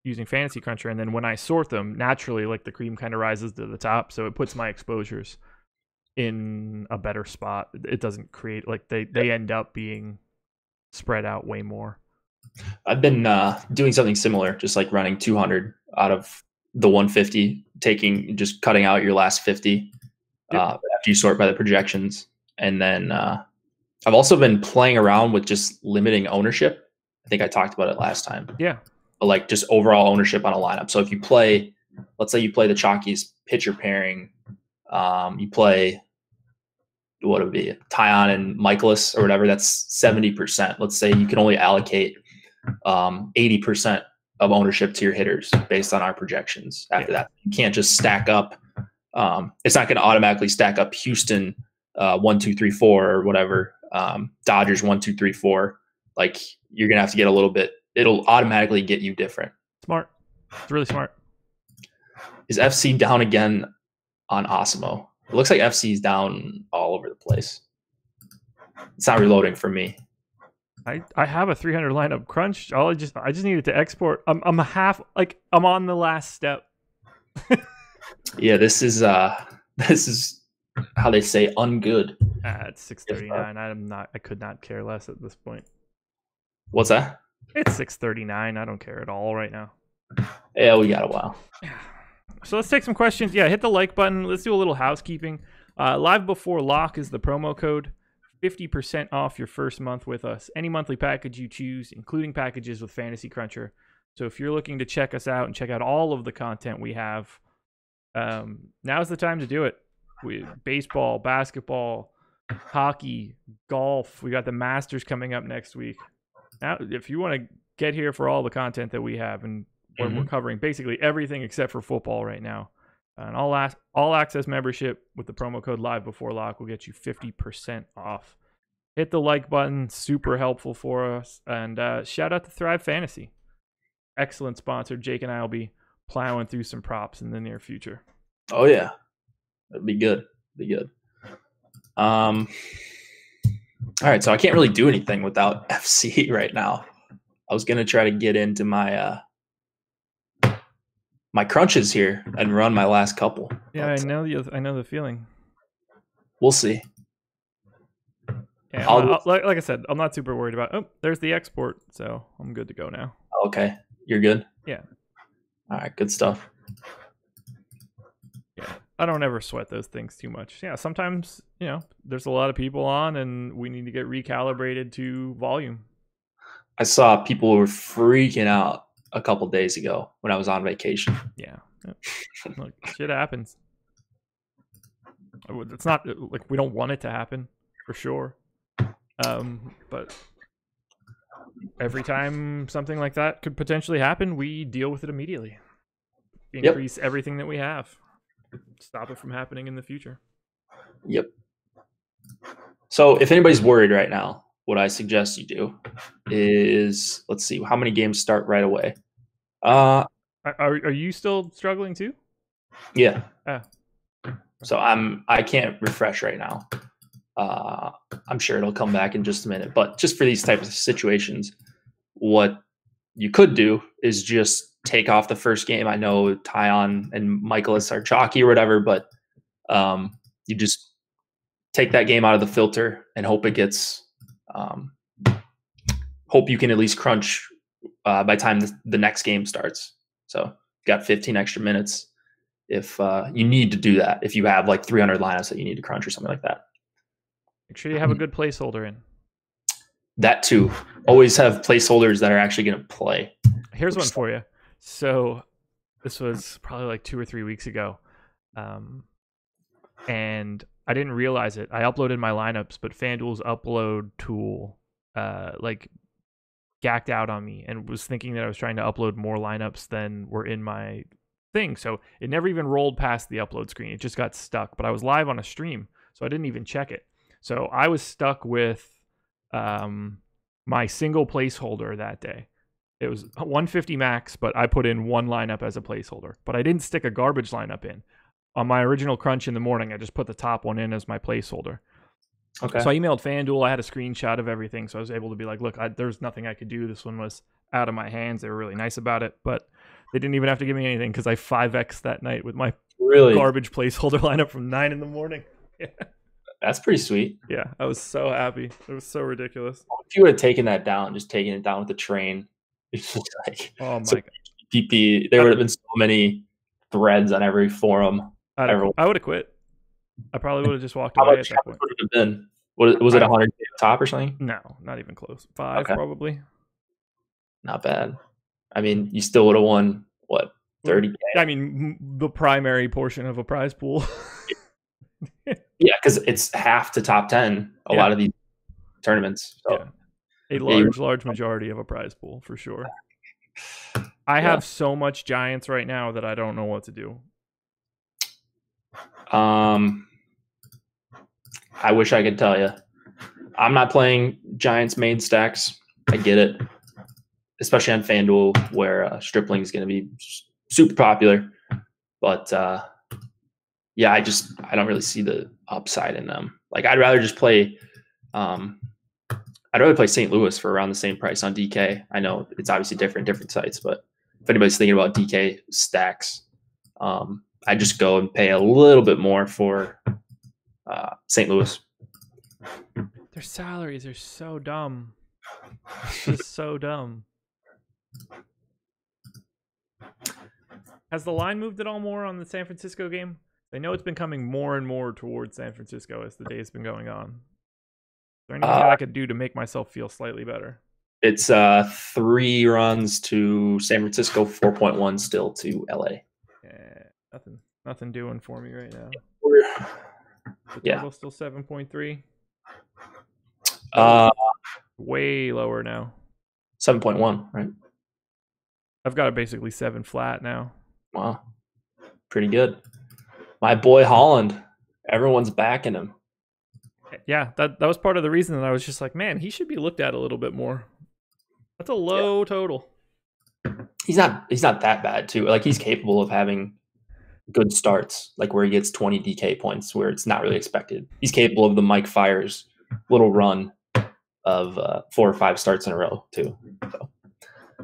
using Fantasy Cruncher, and then when I sort them, naturally, like, the cream kind of rises to the top, so it puts my exposures in a better spot. It doesn't create, like, they end up being spread out way more. I've been doing something similar, just like running 200 out of the 150, just cutting out your last 50 after you sort by the projections. And then I've also been playing around with just limiting ownership. I think I talked about it last time. Yeah. But like just overall ownership on a lineup. So if you play, let's say you play the Chalkies pitcher pairing, you play, what would it be, Tyon and Michaelis or whatever, that's 70%. Let's say you can only allocate 80% of ownership to your hitters based on our projections. After that, you can't just stack up. It's not going to automatically stack up Houston 1, 2, 3, 4 or whatever, Dodgers 1, 2, 3, 4. Like, you're going to have to get a little bit. It'll automatically get you different. Smart. It's really smart. Is FC down again on Osmo? It looks like FC is down all over the place. It's not reloading for me. I have a 300 lineup crunch. I just needed to export. I'm on the last step. Yeah, this is how they say ungood. It's 639. I could not care less at this point. What's that? It's 639. I don't care at all right now. Yeah, we got a while. So let's take some questions. Yeah, hit the like button. Let's do a little housekeeping. Live before lock is the promo code. 50% off your first month with us. Any monthly package you choose, including packages with Fantasy Cruncher. So if you're looking to check us out and check out all of the content we have, now's the time to do it. Baseball, basketball, hockey, golf. We got the Masters coming up next week. Now, if you want to get here for all the content that we have, and we're covering basically everything except for football right now. An all access membership with the promo code live before lock will get you 50% off. Hit the like button, super helpful for us. And shout out to Thrive Fantasy. Excellent sponsor. Jake and I will be plowing through some props in the near future. Oh yeah. That'd be good. All right, so I can't really do anything without FC right now. I was gonna try to get into my my crunches here and run my last couple. Yeah, I know the feeling. We'll see. Yeah, like I said, I'm not super worried about. Oh, there's the export, so I'm good to go now. Okay, you're good. Yeah. All right, good stuff. Yeah, I don't ever sweat those things too much. Yeah, sometimes there's a lot of people on, and we need to get recalibrated to volume. I saw people were freaking out a couple days ago when I was on vacation. Yeah. Look, shit happens. It's not like we don't want it to happen, for sure. But every time something like that could potentially happen, we deal with it immediately. Increase everything that we have. Stop it from happening in the future. Yep. So if anybody's worried right now, what I suggest you do is, let's see, how many games start right away? Are you still struggling too? Yeah. So I can't refresh right now. I'm sure it'll come back in just a minute. But just for these types of situations, what you could do is just take off the first game. I know Tyon and Michaelis are chalky or whatever, but you just take that game out of the filter and hope it gets. Hope you can at least crunch by the time the next game starts. So you've got 15 extra minutes if you need to do that. If you have like 300 lineups that you need to crunch or something like that. Make sure you have a good placeholder in. That too. Always have placeholders that are actually going to play. Here's one for you. So this was probably like 2 or 3 weeks ago. And I didn't realize it. I uploaded my lineups, but FanDuel's upload tool gacked out on me and was thinking that I was trying to upload more lineups than were in my thing. So it never even rolled past the upload screen. It just got stuck. But I was live on a stream, so I didn't even check it. So I was stuck with my single placeholder that day. It was 150 max, but I put in one lineup as a placeholder. But I didn't stick a garbage lineup in. On my original crunch in the morning, I just put the top one in as my placeholder. Okay. So I emailed FanDuel. I had a screenshot of everything, so I was able to be like, look, there's nothing I could do. This one was out of my hands. They were really nice about it, but they didn't even have to give me anything because I 5X that night with my garbage placeholder lineup from 9 in the morning. Yeah. That's pretty sweet. Yeah, I was so happy. It was so ridiculous. If you would have taken that down, just taking it down with the train, it's just like, oh my God. PP, there would have been so many threads on every forum. I would have quit. I probably would have just walked away at that point. Would it have been? Was it 100 top or something? No, not even close. 5 probably. Not bad. I mean, you still would have won, what, 30K? I mean, the primary portion of a prize pool. Yeah, because it's half to top 10, a lot of these tournaments. So. Yeah. A large majority of a prize pool, for sure. I have so much Giants right now that I don't know what to do. I wish I could tell you. I'm not playing Giants main stacks. I get it, especially on FanDuel where Stripling is going to be super popular. But yeah, I don't really see the upside in them. Like I'd rather just play. I'd rather play St. Louis for around the same price on DK. I know it's obviously different sites, but if anybody's thinking about DK stacks, I just go and pay a little bit more for St. Louis. Their salaries are so dumb. It's just so dumb. Has the line moved at all more on the San Francisco game? I know it's been coming more and more towards San Francisco as the day's been going on. Is there anything I could do to make myself feel slightly better? It's 3 runs to San Francisco, 4.1 still to LA. Yeah, nothing doing for me right now. The total's still 7.3. Way lower now. 7.1, right? I've got it basically 7 flat now. Wow, pretty good. My boy Holland, everyone's backing him. Yeah, that was part of the reason that I was just like, man, he should be looked at a little bit more. That's a low total. He's not that bad too. Like he's capable of having good starts, like where he gets 20 DK points where it's not really expected. He's capable of the Mike Fiers little run of 4 or 5 starts in a row too. So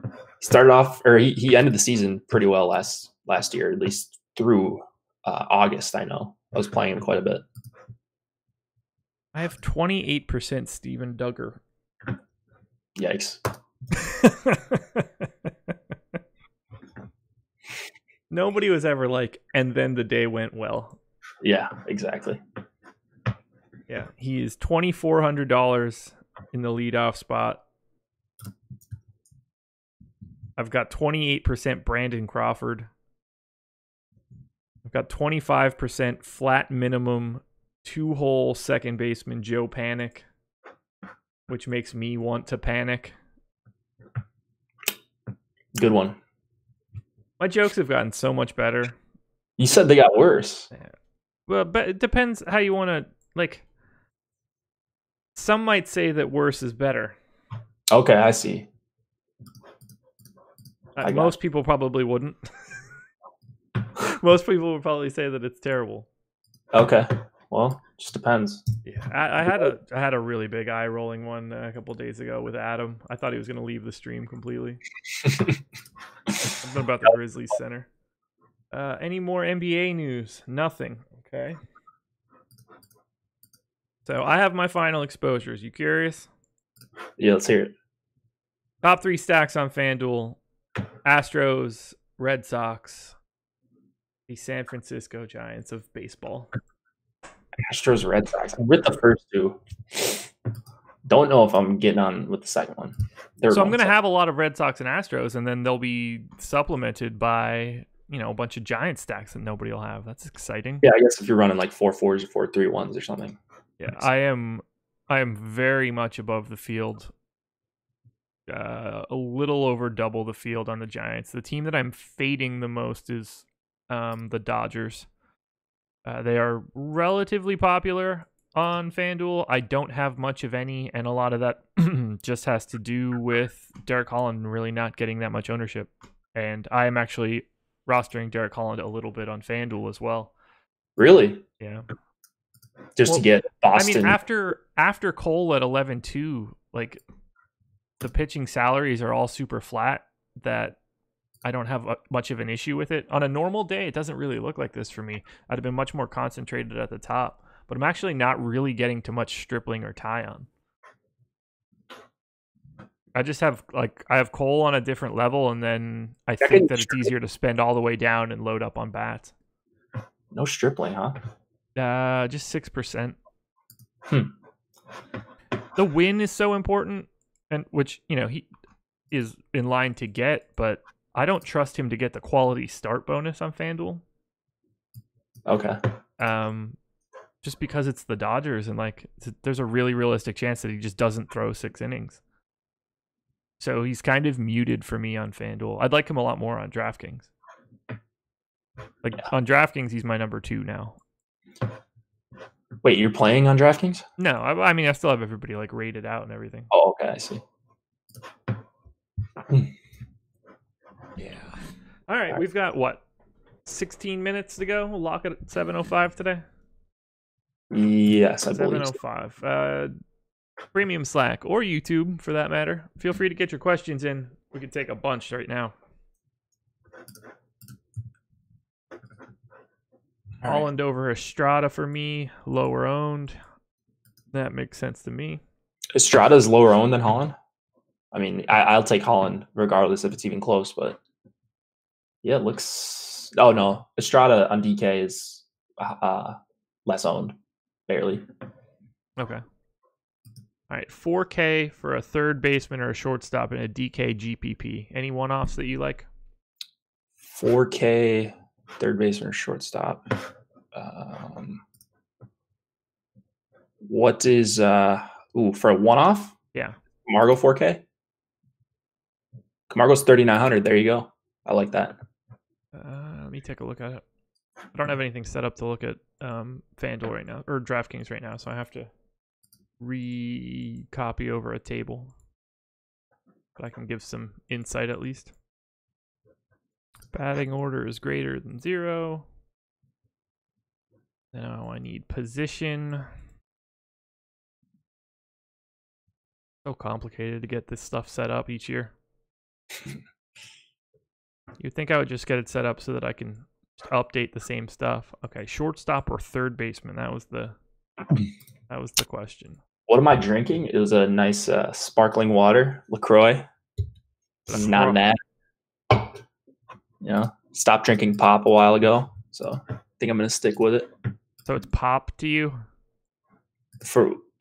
he started off, or he ended the season pretty well last year, at least through August. I know I was playing him quite a bit. I have 28% Steven Duggar. Yikes. Nobody was ever like, and then the day went well. Yeah, exactly. Yeah, he is $2,400 in the leadoff spot. I've got 28% Brandon Crawford. I've got 25% flat minimum 2-hole second baseman Joe Panic, which makes me want to panic. Good one. My jokes have gotten so much better. You said they got worse. Yeah. Well, but it depends how you want to, like, some might say that worse is better. Okay, I see. Most people probably wouldn't. Most people would probably say that it's terrible. Okay. Well, just depends. Yeah, I had a really big eye rolling one a couple of days ago with Adam. I thought he was going to leave the stream completely. Something about the Grizzlies center. Any more NBA news? Nothing. Okay. So I have my final exposures. You curious? Yeah, let's hear it. Top 3 stacks on FanDuel: Astros, Red Sox, the San Francisco Giants of baseball. Astros, Red Sox. I'm with the first 2. Don't know if I'm getting on with the second one. So I'm going to have a lot of Red Sox and Astros, and then they'll be supplemented by, a bunch of Giant stacks that nobody will have. That's exciting. Yeah, I guess if you're running like 4-4s or 4-3-1s or something. Yeah, I am very much above the field. A little over double the field on the Giants. The team that I'm fading the most is the Dodgers. They are relatively popular. on FanDuel. I don't have much of any, and a lot of that just has to do with Derek Holland really not getting that much ownership. And I am actually rostering Derek Holland a little bit on FanDuel as well. Really? Yeah. Just to get Boston. I mean, after Cole at 11-2, like the pitching salaries are all super flat that I don't have much of an issue with it. On a normal day, it doesn't really look like this for me. I'd have been much more concentrated at the top, but I'm actually not really getting to much stripling or tie on. I just have I have Cole on a different level, and then I think that it's easier to spend all the way down and load up on bats. No stripling, huh? Just 6%. The win is so important, and which he is in line to get, but I don't trust him to get the quality start bonus on FanDuel. Okay. Just because it's the Dodgers, and there's a really realistic chance that he just doesn't throw 6 innings. So he's kind of muted for me on FanDuel. I'd like him a lot more on DraftKings. On DraftKings, he's my number 2 now. Wait, you're playing on DraftKings? No, I mean I still have everybody rated out and everything. Oh, okay, I see. Yeah. All right, we've got 16 minutes to go. We'll lock it at 7:05 today. Yes, I believe 7:05. Premium Slack or YouTube, for that matter. Feel free to get your questions in. We can take a bunch right now. Holland over Estrada for me, lower owned. That makes sense to me. Estrada's lower owned than Holland? I mean, I'll take Holland regardless if it's even close, but yeah, it looks... Oh, no. Estrada on DK is less owned, barely. Okay. All right, 4K for a third baseman or a shortstop in a DK GPP. Any one-offs that you like? 4K, third baseman or shortstop. What is for a one-off? Yeah. Camargo 4K? Camargo's 3,900. There you go. I like that. Let me take a look at it. I don't have anything set up to look at FanDuel right now, or DraftKings right now, so I have to re-copy over a table. But I can give some insight at least. Batting order is greater than 0. Now I need position. So complicated to get this stuff set up each year. You'd think I would just get it set up so that I can update the same stuff. Okay, shortstop or third baseman? That was the question. What am I drinking? It was a nice sparkling water, LaCroix. I'm not mad. Stopped drinking pop a while ago, so I think I'm gonna stick with it. So it's pop to you?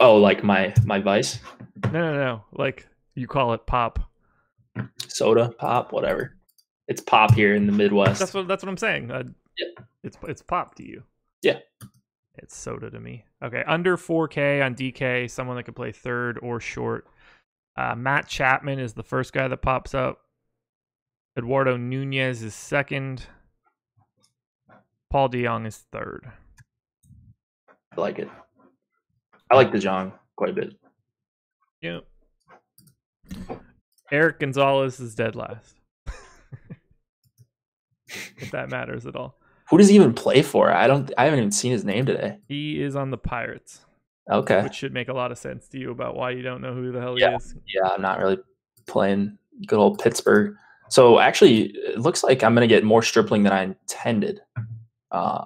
Like my vice? No. Like you call it pop. Soda, pop, whatever. It's pop here in the Midwest. That's what I'm saying. Yeah. It's pop to you. Yeah. It's soda to me. Okay, under 4K on DK, someone that could play third or short. Matt Chapman is the first guy that pops up. Eduardo Nunez is second. Paul DeJong is third. I like it. I like DeJong quite a bit. Yeah. Eric Gonzalez is dead last. If that matters at all. Who does he even play for? I haven't even seen his name today. He is on the Pirates. Okay. Which should make a lot of sense to you about why you don't know who the hell he is. Yeah, I'm not really playing good old Pittsburgh. So actually, it looks like I'm going to get more stripling than I intended,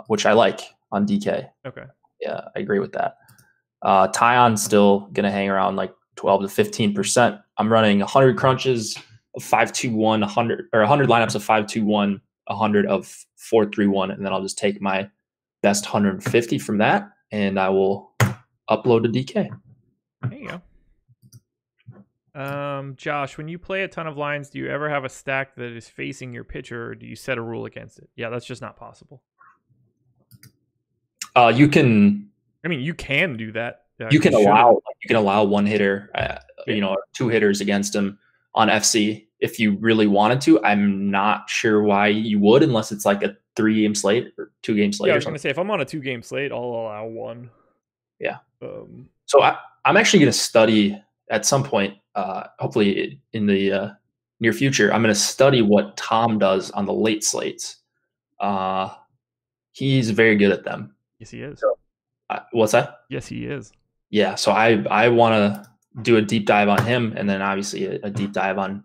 which I like on DK. Okay. Yeah, I agree with that. Tion's still going to hang around 12 to 15%. I'm running 100 crunches of 5-2-1, 100 lineups of 5-2-1, 100 of 4-3-1, and then I'll just take my best 150 from that, and I will upload to DK. There you go. Josh, when you play a ton of lines, do you ever have a stack that is facing your pitcher, or do you set a rule against it? Yeah, that's just not possible. You can. I mean, you can do that. You can allow one hitter, two hitters against him on FC if you really wanted to. I'm not sure why you would, unless it's like a 3-game slate or 2-game slate. Yeah, I was going to say, if I'm on a 2-game slate, I'll allow one. Yeah. Um, So I'm actually going to study at some point, hopefully in the near future. I'm going to study what Tom does on the late slates. He's very good at them. yes, he is. So, what's that? Yes, he is. Yeah. So I want to do a deep dive on him, and then obviously a deep dive on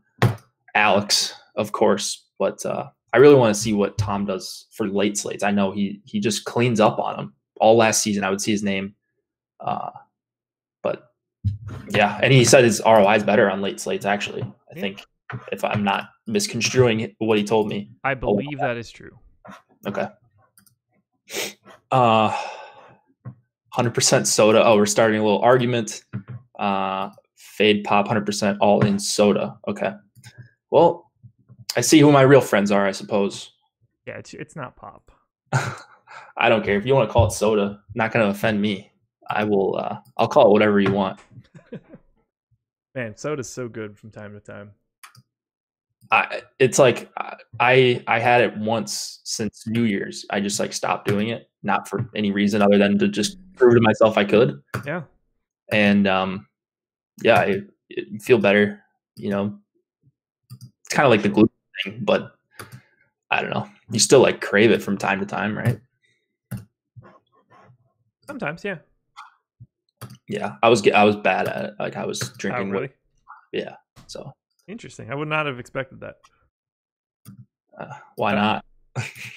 Alex, of course. But I really want to see what Tom does for late slates. I know he just cleans up on them. All last season, I would see his name. But yeah, and he said his ROI is better on late slates. Actually, I think, if I'm not misconstruing what he told me. I believe that is true. Okay. 100% soda. Oh, we're starting a little argument. Fade pop 100% all in soda. Okay. Well, I see who my real friends are, I suppose. Yeah, it's not pop. I don't care if you want to call it soda. Not going to offend me. I will. I'll call it whatever you want. Man, soda's so good from time to time. It's like I had it once since New Year's. I just like stopped doing it, not for any reason other than to just prove to myself I could. Yeah. And yeah, I feel better. You know, it's kind of like the gluten thing, but I don't know. You still like crave it from time to time, right? Sometimes, yeah. Yeah, I was bad at it. Like I was drinking. Oh, really? Yeah. So interesting. I would not have expected that. Why not?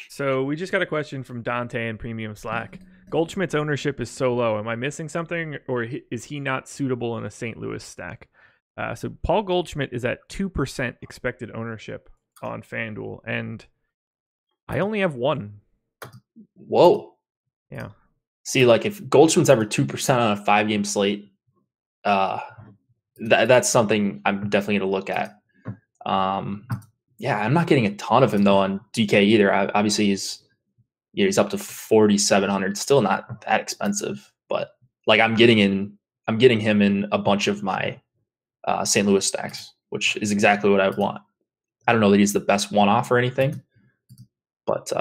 So we just got a question from Dante in Premium Slack. Goldschmidt's ownership is so low. Am I missing something, or is he not suitable in a St. Louis stack? So Paul Goldschmidt is at 2% expected ownership on FanDuel, and I only have one. Whoa. Yeah. See, like if Goldschmidt's ever 2% on a 5-game slate, that's something I'm definitely going to look at. Yeah, I'm not getting a ton of him though on DK either. Obviously, he's up to 4,700. Still not that expensive, but like I'm getting him in a bunch of my St. Louis stacks, which is exactly what I would want. I don't know that he's the best one-off or anything, but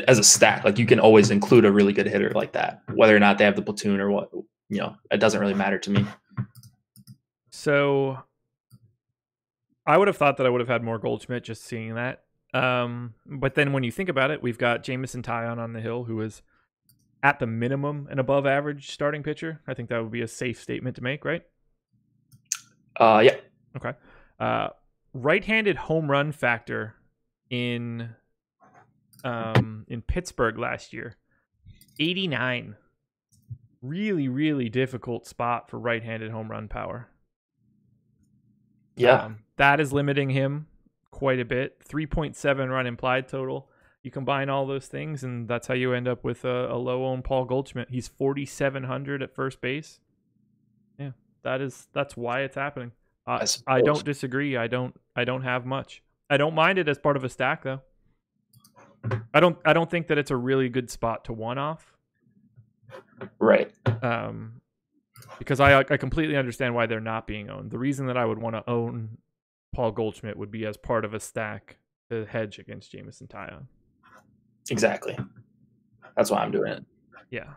as a stack, like you can always include a really good hitter like that, whether or not they have the platoon or what. You know, it doesn't really matter to me. So I would have thought that I would have had more Goldschmidt just seeing that. But then when you think about it, we've got Jameson Taillon on the hill, who is at the minimum an above average starting pitcher. I think that would be a safe statement to make, right? Yeah. Okay. Right-handed home run factor in Pittsburgh last year, 89. Really, really difficult spot for right-handed home run power. Yeah. That is limiting him quite a bit. 3.7 run implied total. You combine all those things, and that's how you end up with a low-owned Paul Goldschmidt. He's 4,700 at first base. Yeah, that's why it's happening. I don't disagree. I don't have much. I don't mind it as part of a stack though. I don't think that it's a really good spot to one off. Right. Because I completely understand why they're not being owned. The reason that I would want to own Paul Goldschmidt would be as part of a stack to hedge against Jameson Taillon. Exactly. That's why I'm doing it. Yeah.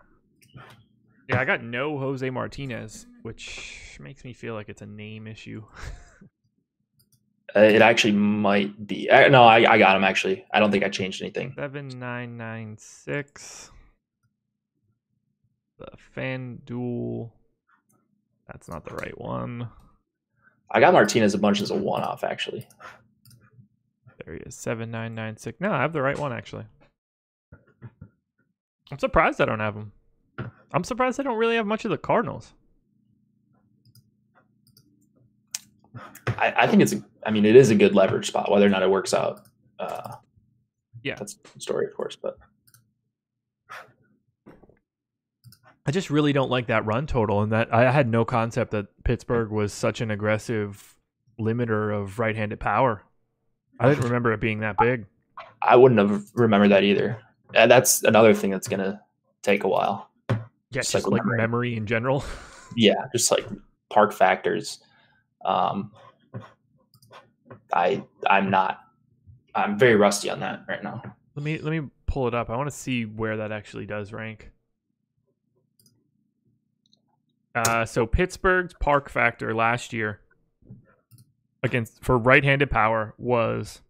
Yeah, I got no Jose Martinez, which makes me feel like it's a name issue. It actually might be. No, I got him actually. I don't think I changed anything. 7996. The FanDuel. That's not the right one. I got Martinez a bunch as a one-off actually. There he is, 7996. No, I have the right one actually. I'm surprised I don't have him. I'm surprised I don't really have much of the Cardinals. I think it is a good leverage spot. Whether or not it works out, yeah, that's the story, of course. But I just really don't like that run total, and that I had no concept that Pittsburgh was such an aggressive limiter of right-handed power. I didn't remember it being that big. I wouldn't have remembered that either. And that's another thing that's gonna take a while. Yeah, just like memory in general. Yeah, just like park factors. I'm very rusty on that right now. Let me pull it up. I want to see where that actually does rank. So Pittsburgh's park factor last year for right-handed power was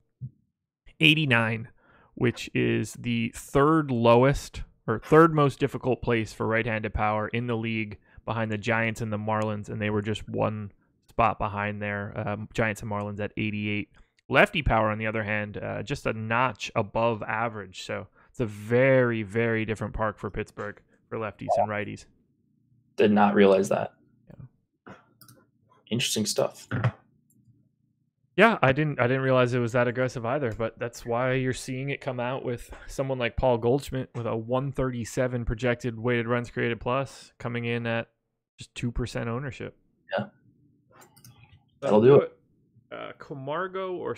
89, which is the third lowest or third most difficult place for right-handed power in the league, behind the Giants and the Marlins, and they were just one spot behind there. Giants and Marlins at 88. Lefty power, on the other hand, just a notch above average. So it's a very, very different park for Pittsburgh for lefties and righties. Did not realize that. Yeah. Interesting stuff. Yeah, I didn't realize it was that aggressive either, but that's why you're seeing it come out with someone like Paul Goldschmidt with a 137 projected weighted runs created plus, coming in at just 2% ownership. Yeah. That'll do it. Camargo or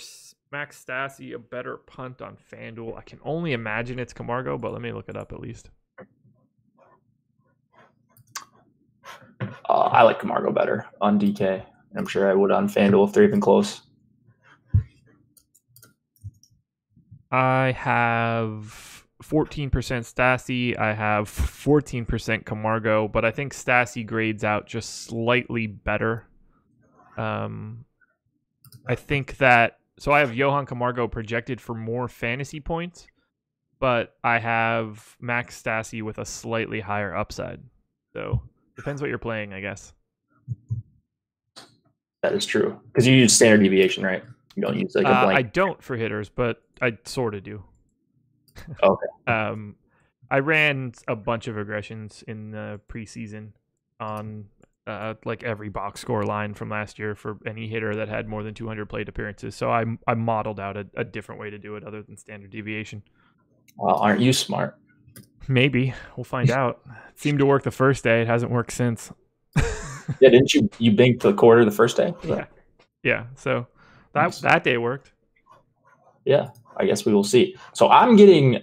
Max Stassi a better punt on FanDuel? I can only imagine it's Camargo, but let me look it up at least. I like Camargo better on DK. I'm sure I would on FanDuel if they're even close. I have 14% Stassi. I have 14% Camargo, but I think Stassi grades out just slightly better. I think that, so I have Johan Camargo projected for more fantasy points, but I have Max Stassi with a slightly higher upside. So depends what you're playing, I guess. That is true. Because you use standard deviation, right? You don't use like a blank. I don't for hitters, but I sort of do. Okay. I ran a bunch of regressions in the preseason on like every box score line from last year for any hitter that had more than 200 plate appearances. So I modeled out a different way to do it other than standard deviation. Well, aren't you smart? Maybe. We'll find out. It seemed to work the first day. It hasn't worked since. Yeah, didn't you banked the quarter the first day? Yeah. So that day worked. Yeah, I guess we will see. So I'm getting,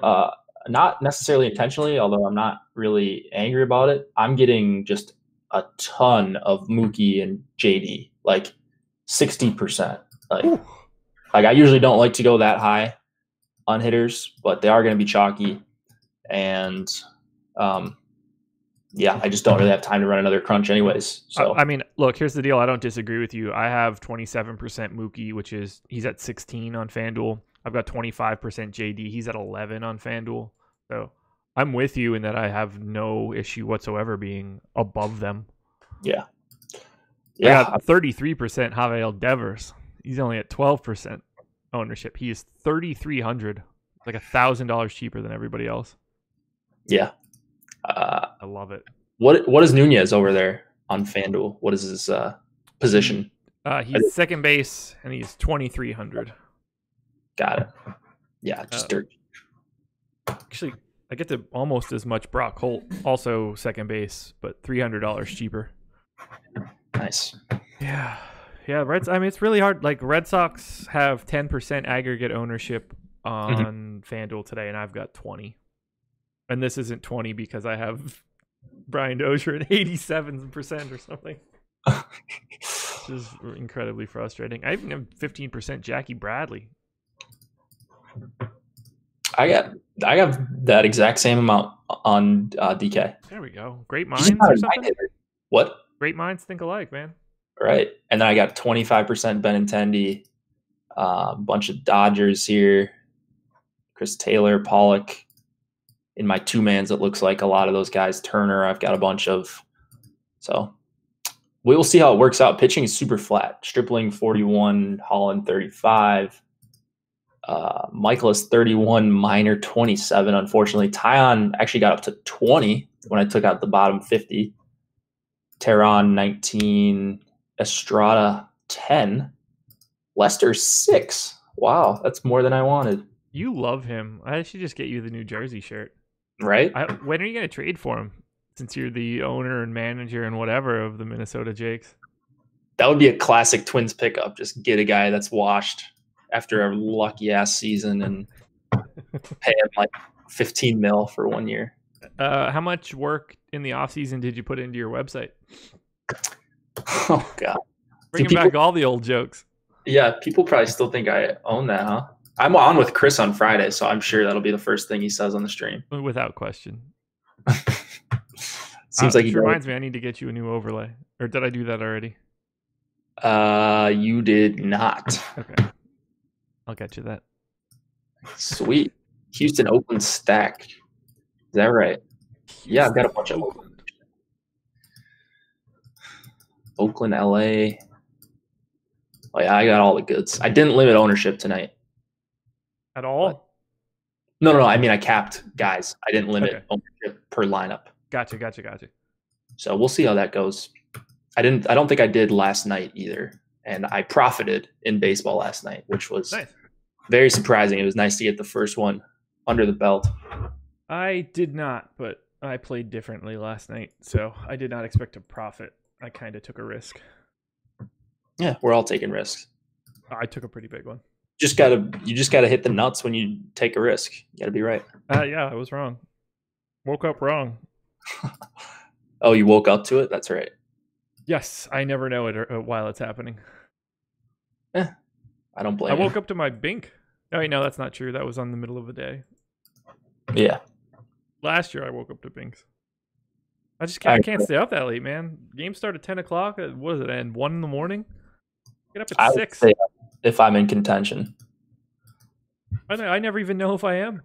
not necessarily intentionally, although I'm not really angry about it, I'm getting just a ton of Mookie and JD, like 60%. Like I usually don't like to go that high on hitters, but they are going to be chalky. And yeah, I just don't really have time to run another crunch anyways. So I mean, look, here's the deal. I don't disagree with you. I have 27% Mookie, which is he's at 16 on FanDuel. I've got 25% JD. He's at 11 on FanDuel. So I'm with you in that I have no issue whatsoever being above them. Yeah. I got 33% Javier Devers. He's only at 12% ownership. He is $3,300, like $1,000 cheaper than everybody else. Yeah. I love it. What is Nunez over there on FanDuel? What is his position? He's second base, and he's 2,300. Got it. Yeah, just dirt. Actually, I get to almost as much Brock Holt, also second base, but $300 cheaper. Nice. Yeah. Reds. I mean, it's really hard. Like Red Sox have 10% aggregate ownership on FanDuel today, and I've got 20. And this isn't 20 because I have Brian Dozier at 87% or something. Which is incredibly frustrating. I even have 15% Jackie Bradley. I got that exact same amount on DK. There we go. Great minds or something? What? Great minds think alike, man. Right. And then I got 25% Benintendi, a bunch of Dodgers here, Chris Taylor, Pollock. In my two-mans, it looks like a lot of those guys. Turner, I've got a bunch of. So we will see how it works out. Pitching is super flat. Stripling 41, Holland 35. Michael is 31, Minor 27. Unfortunately, Tyon actually got up to 20 when I took out the bottom 50. Teheran 19, Estrada 10, Lester 6. Wow, that's more than I wanted. You love him. I should just get you the New Jersey shirt. Right? When are you going to trade for him? Since you're the owner and manager and whatever of the Minnesota Jakes. That would be a classic Twins pickup. Just get a guy that's washed after a lucky ass season and pay him like 15 mil for 1 year. How much work in the offseason did you put into your website? Oh God. Bringing back all the old jokes. Yeah, people probably still think I own that, huh? I'm on with Chris on Friday, so I'm sure that'll be the first thing he says on the stream. Without question. Seems like which reminds me, I need to get you a new overlay. Or did I do that already? You did not. Okay. I'll get you that. Sweet. Houston, Oakland stack. Is that right? Yeah, I've got a bunch of Oakland, LA. Oh yeah, I got all the goods. I didn't limit ownership tonight. At all? No. I mean, I capped guys. I didn't limit ownership per lineup. Gotcha. So we'll see how that goes. I don't think I did last night either. And I profited in baseball last night, which was nice. Very surprising. It was nice to get the first one under the belt. I did not, but I played differently last night, so I did not expect to profit. I kind of took a risk. Yeah, we're all taking risks. I took a pretty big one. You just gotta hit the nuts when you take a risk. You gotta be right. Yeah, I was wrong. Woke up wrong. Oh, you woke up to it? That's right. Yes, I never know it while it's happening. I don't blame you. I woke up to my bink. Oh, wait, no, that's not true. That was on the middle of the day. Yeah. Last year, I woke up to binks. I can't stay up that late, man. Game started at 10 o'clock. What does it end? 1 in the morning? Get up at 6. Would say if I'm in contention. I never even know if I am.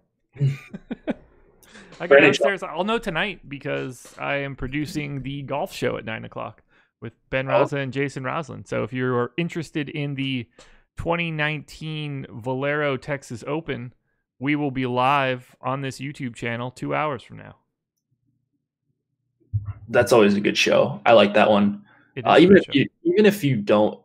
I go downstairs. I'll know tonight because I am producing the golf show at 9 o'clock with Ben Raza and Jason Roslin. So if you're interested in the 2019 Valero Texas Open, we will be live on this YouTube channel 2 hours from now. That's always a good show. I like that one. Even if you don't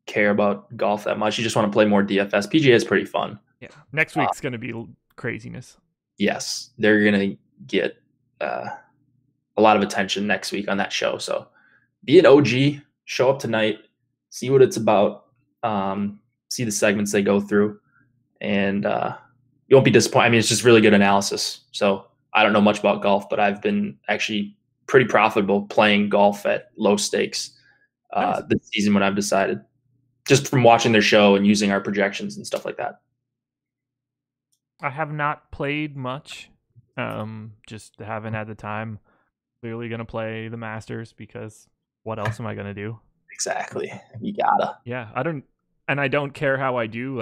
care about golf that much, you just want to play more DFS. PGA is pretty fun. Yeah, next week's going to be craziness. Yes, they're going to get a lot of attention next week on that show. So be an OG, show up tonight, see what it's about, see the segments they go through, and you won't be disappointed. I mean, it's just really good analysis. So I don't know much about golf, but I've been actually pretty profitable playing golf at low stakes this season when I've decided, just from watching their show and using our projections and stuff like that. I have not played much. Just haven't had the time. Clearly going to play the Masters because what else am I going to do? Exactly. You gotta. Yeah, I don't care how I do.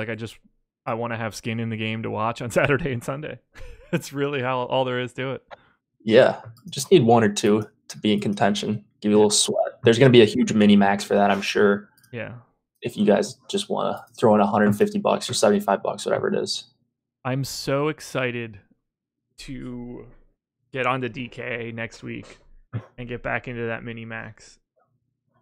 I want to have skin in the game to watch on Saturday and Sunday. That's really all there is to it. Yeah, just need 1 or 2 to be in contention. Give you a little sweat. There's going to be a huge mini max for that, I'm sure. Yeah. If you guys just want to throw in $150 or $75, whatever it is. I'm so excited to get onto DK next week and get back into that mini max.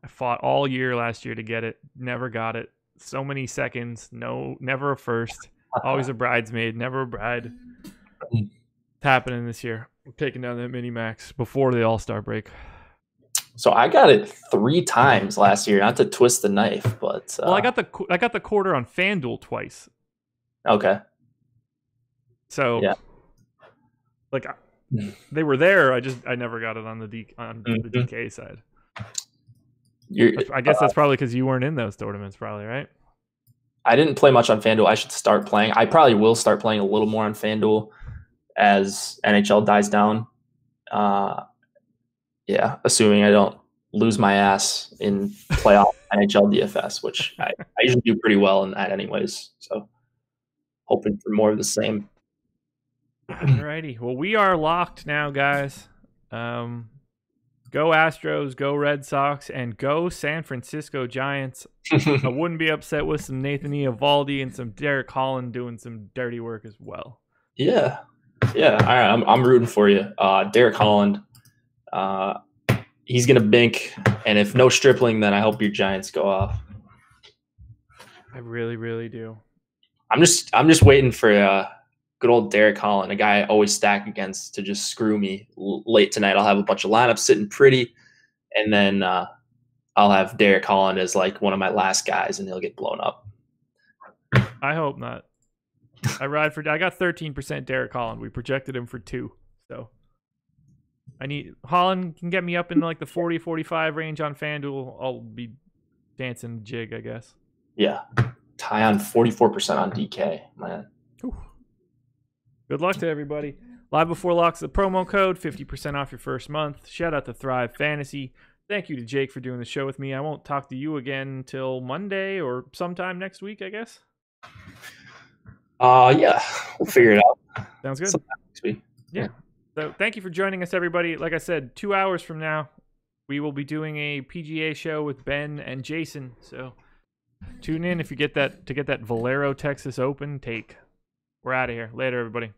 I fought all year last year to get it. Never got it. So many seconds. No, never a first. Always a bridesmaid. Never a bride. It's happening this year. We're taking down that mini max before the All-Star break. So I got it 3 times last year. Not to twist the knife, but well, I got the quarter on FanDuel twice. Okay. So yeah, they were there. I never got it on the DK side. I guess that's probably because you weren't in those tournaments, probably, right? I didn't play much on FanDuel. I should start playing. I probably will start playing a little more on FanDuel as NHL dies down. Yeah, assuming I don't lose my ass in playoff NHL DFS, which I usually do pretty well in that anyways. So hoping for more of the same. Alrighty. Well, we are locked now, guys. Go Astros, go Red Sox, and go San Francisco Giants. I wouldn't be upset with some Nathan Eovaldi and some Derek Holland doing some dirty work as well. Yeah. All right, I'm rooting for you. Derek Holland, he's gonna bink, and if no Stripling, then I hope your Giants go off. I really, really do. I'm just waiting for good old Derek Holland, a guy I always stack against, to just screw me late tonight. I'll have a bunch of lineups sitting pretty, and then I'll have Derek Holland as one of my last guys, and he'll get blown up. I hope not. I got 13% Derek Holland. We projected him for 2. So Holland can get me up in the 40-45 range on FanDuel. I'll be dancing the jig, I guess. Yeah. Tie on 44% on DK, man. Ooh. Good luck to everybody. Live Before Locks, the promo code, 50% off your first month. Shout out to Thrive Fantasy. Thank you to Jake for doing the show with me. I won't talk to you again until Monday or sometime next week, I guess. Yeah, we'll figure it out. Sounds good. Sometime next week. Yeah. So thank you for joining us, everybody. Like I said, 2 hours from now, we will be doing a PGA show with Ben and Jason. So tune in if you get that Valero Texas Open take. We're out of here. Later, everybody.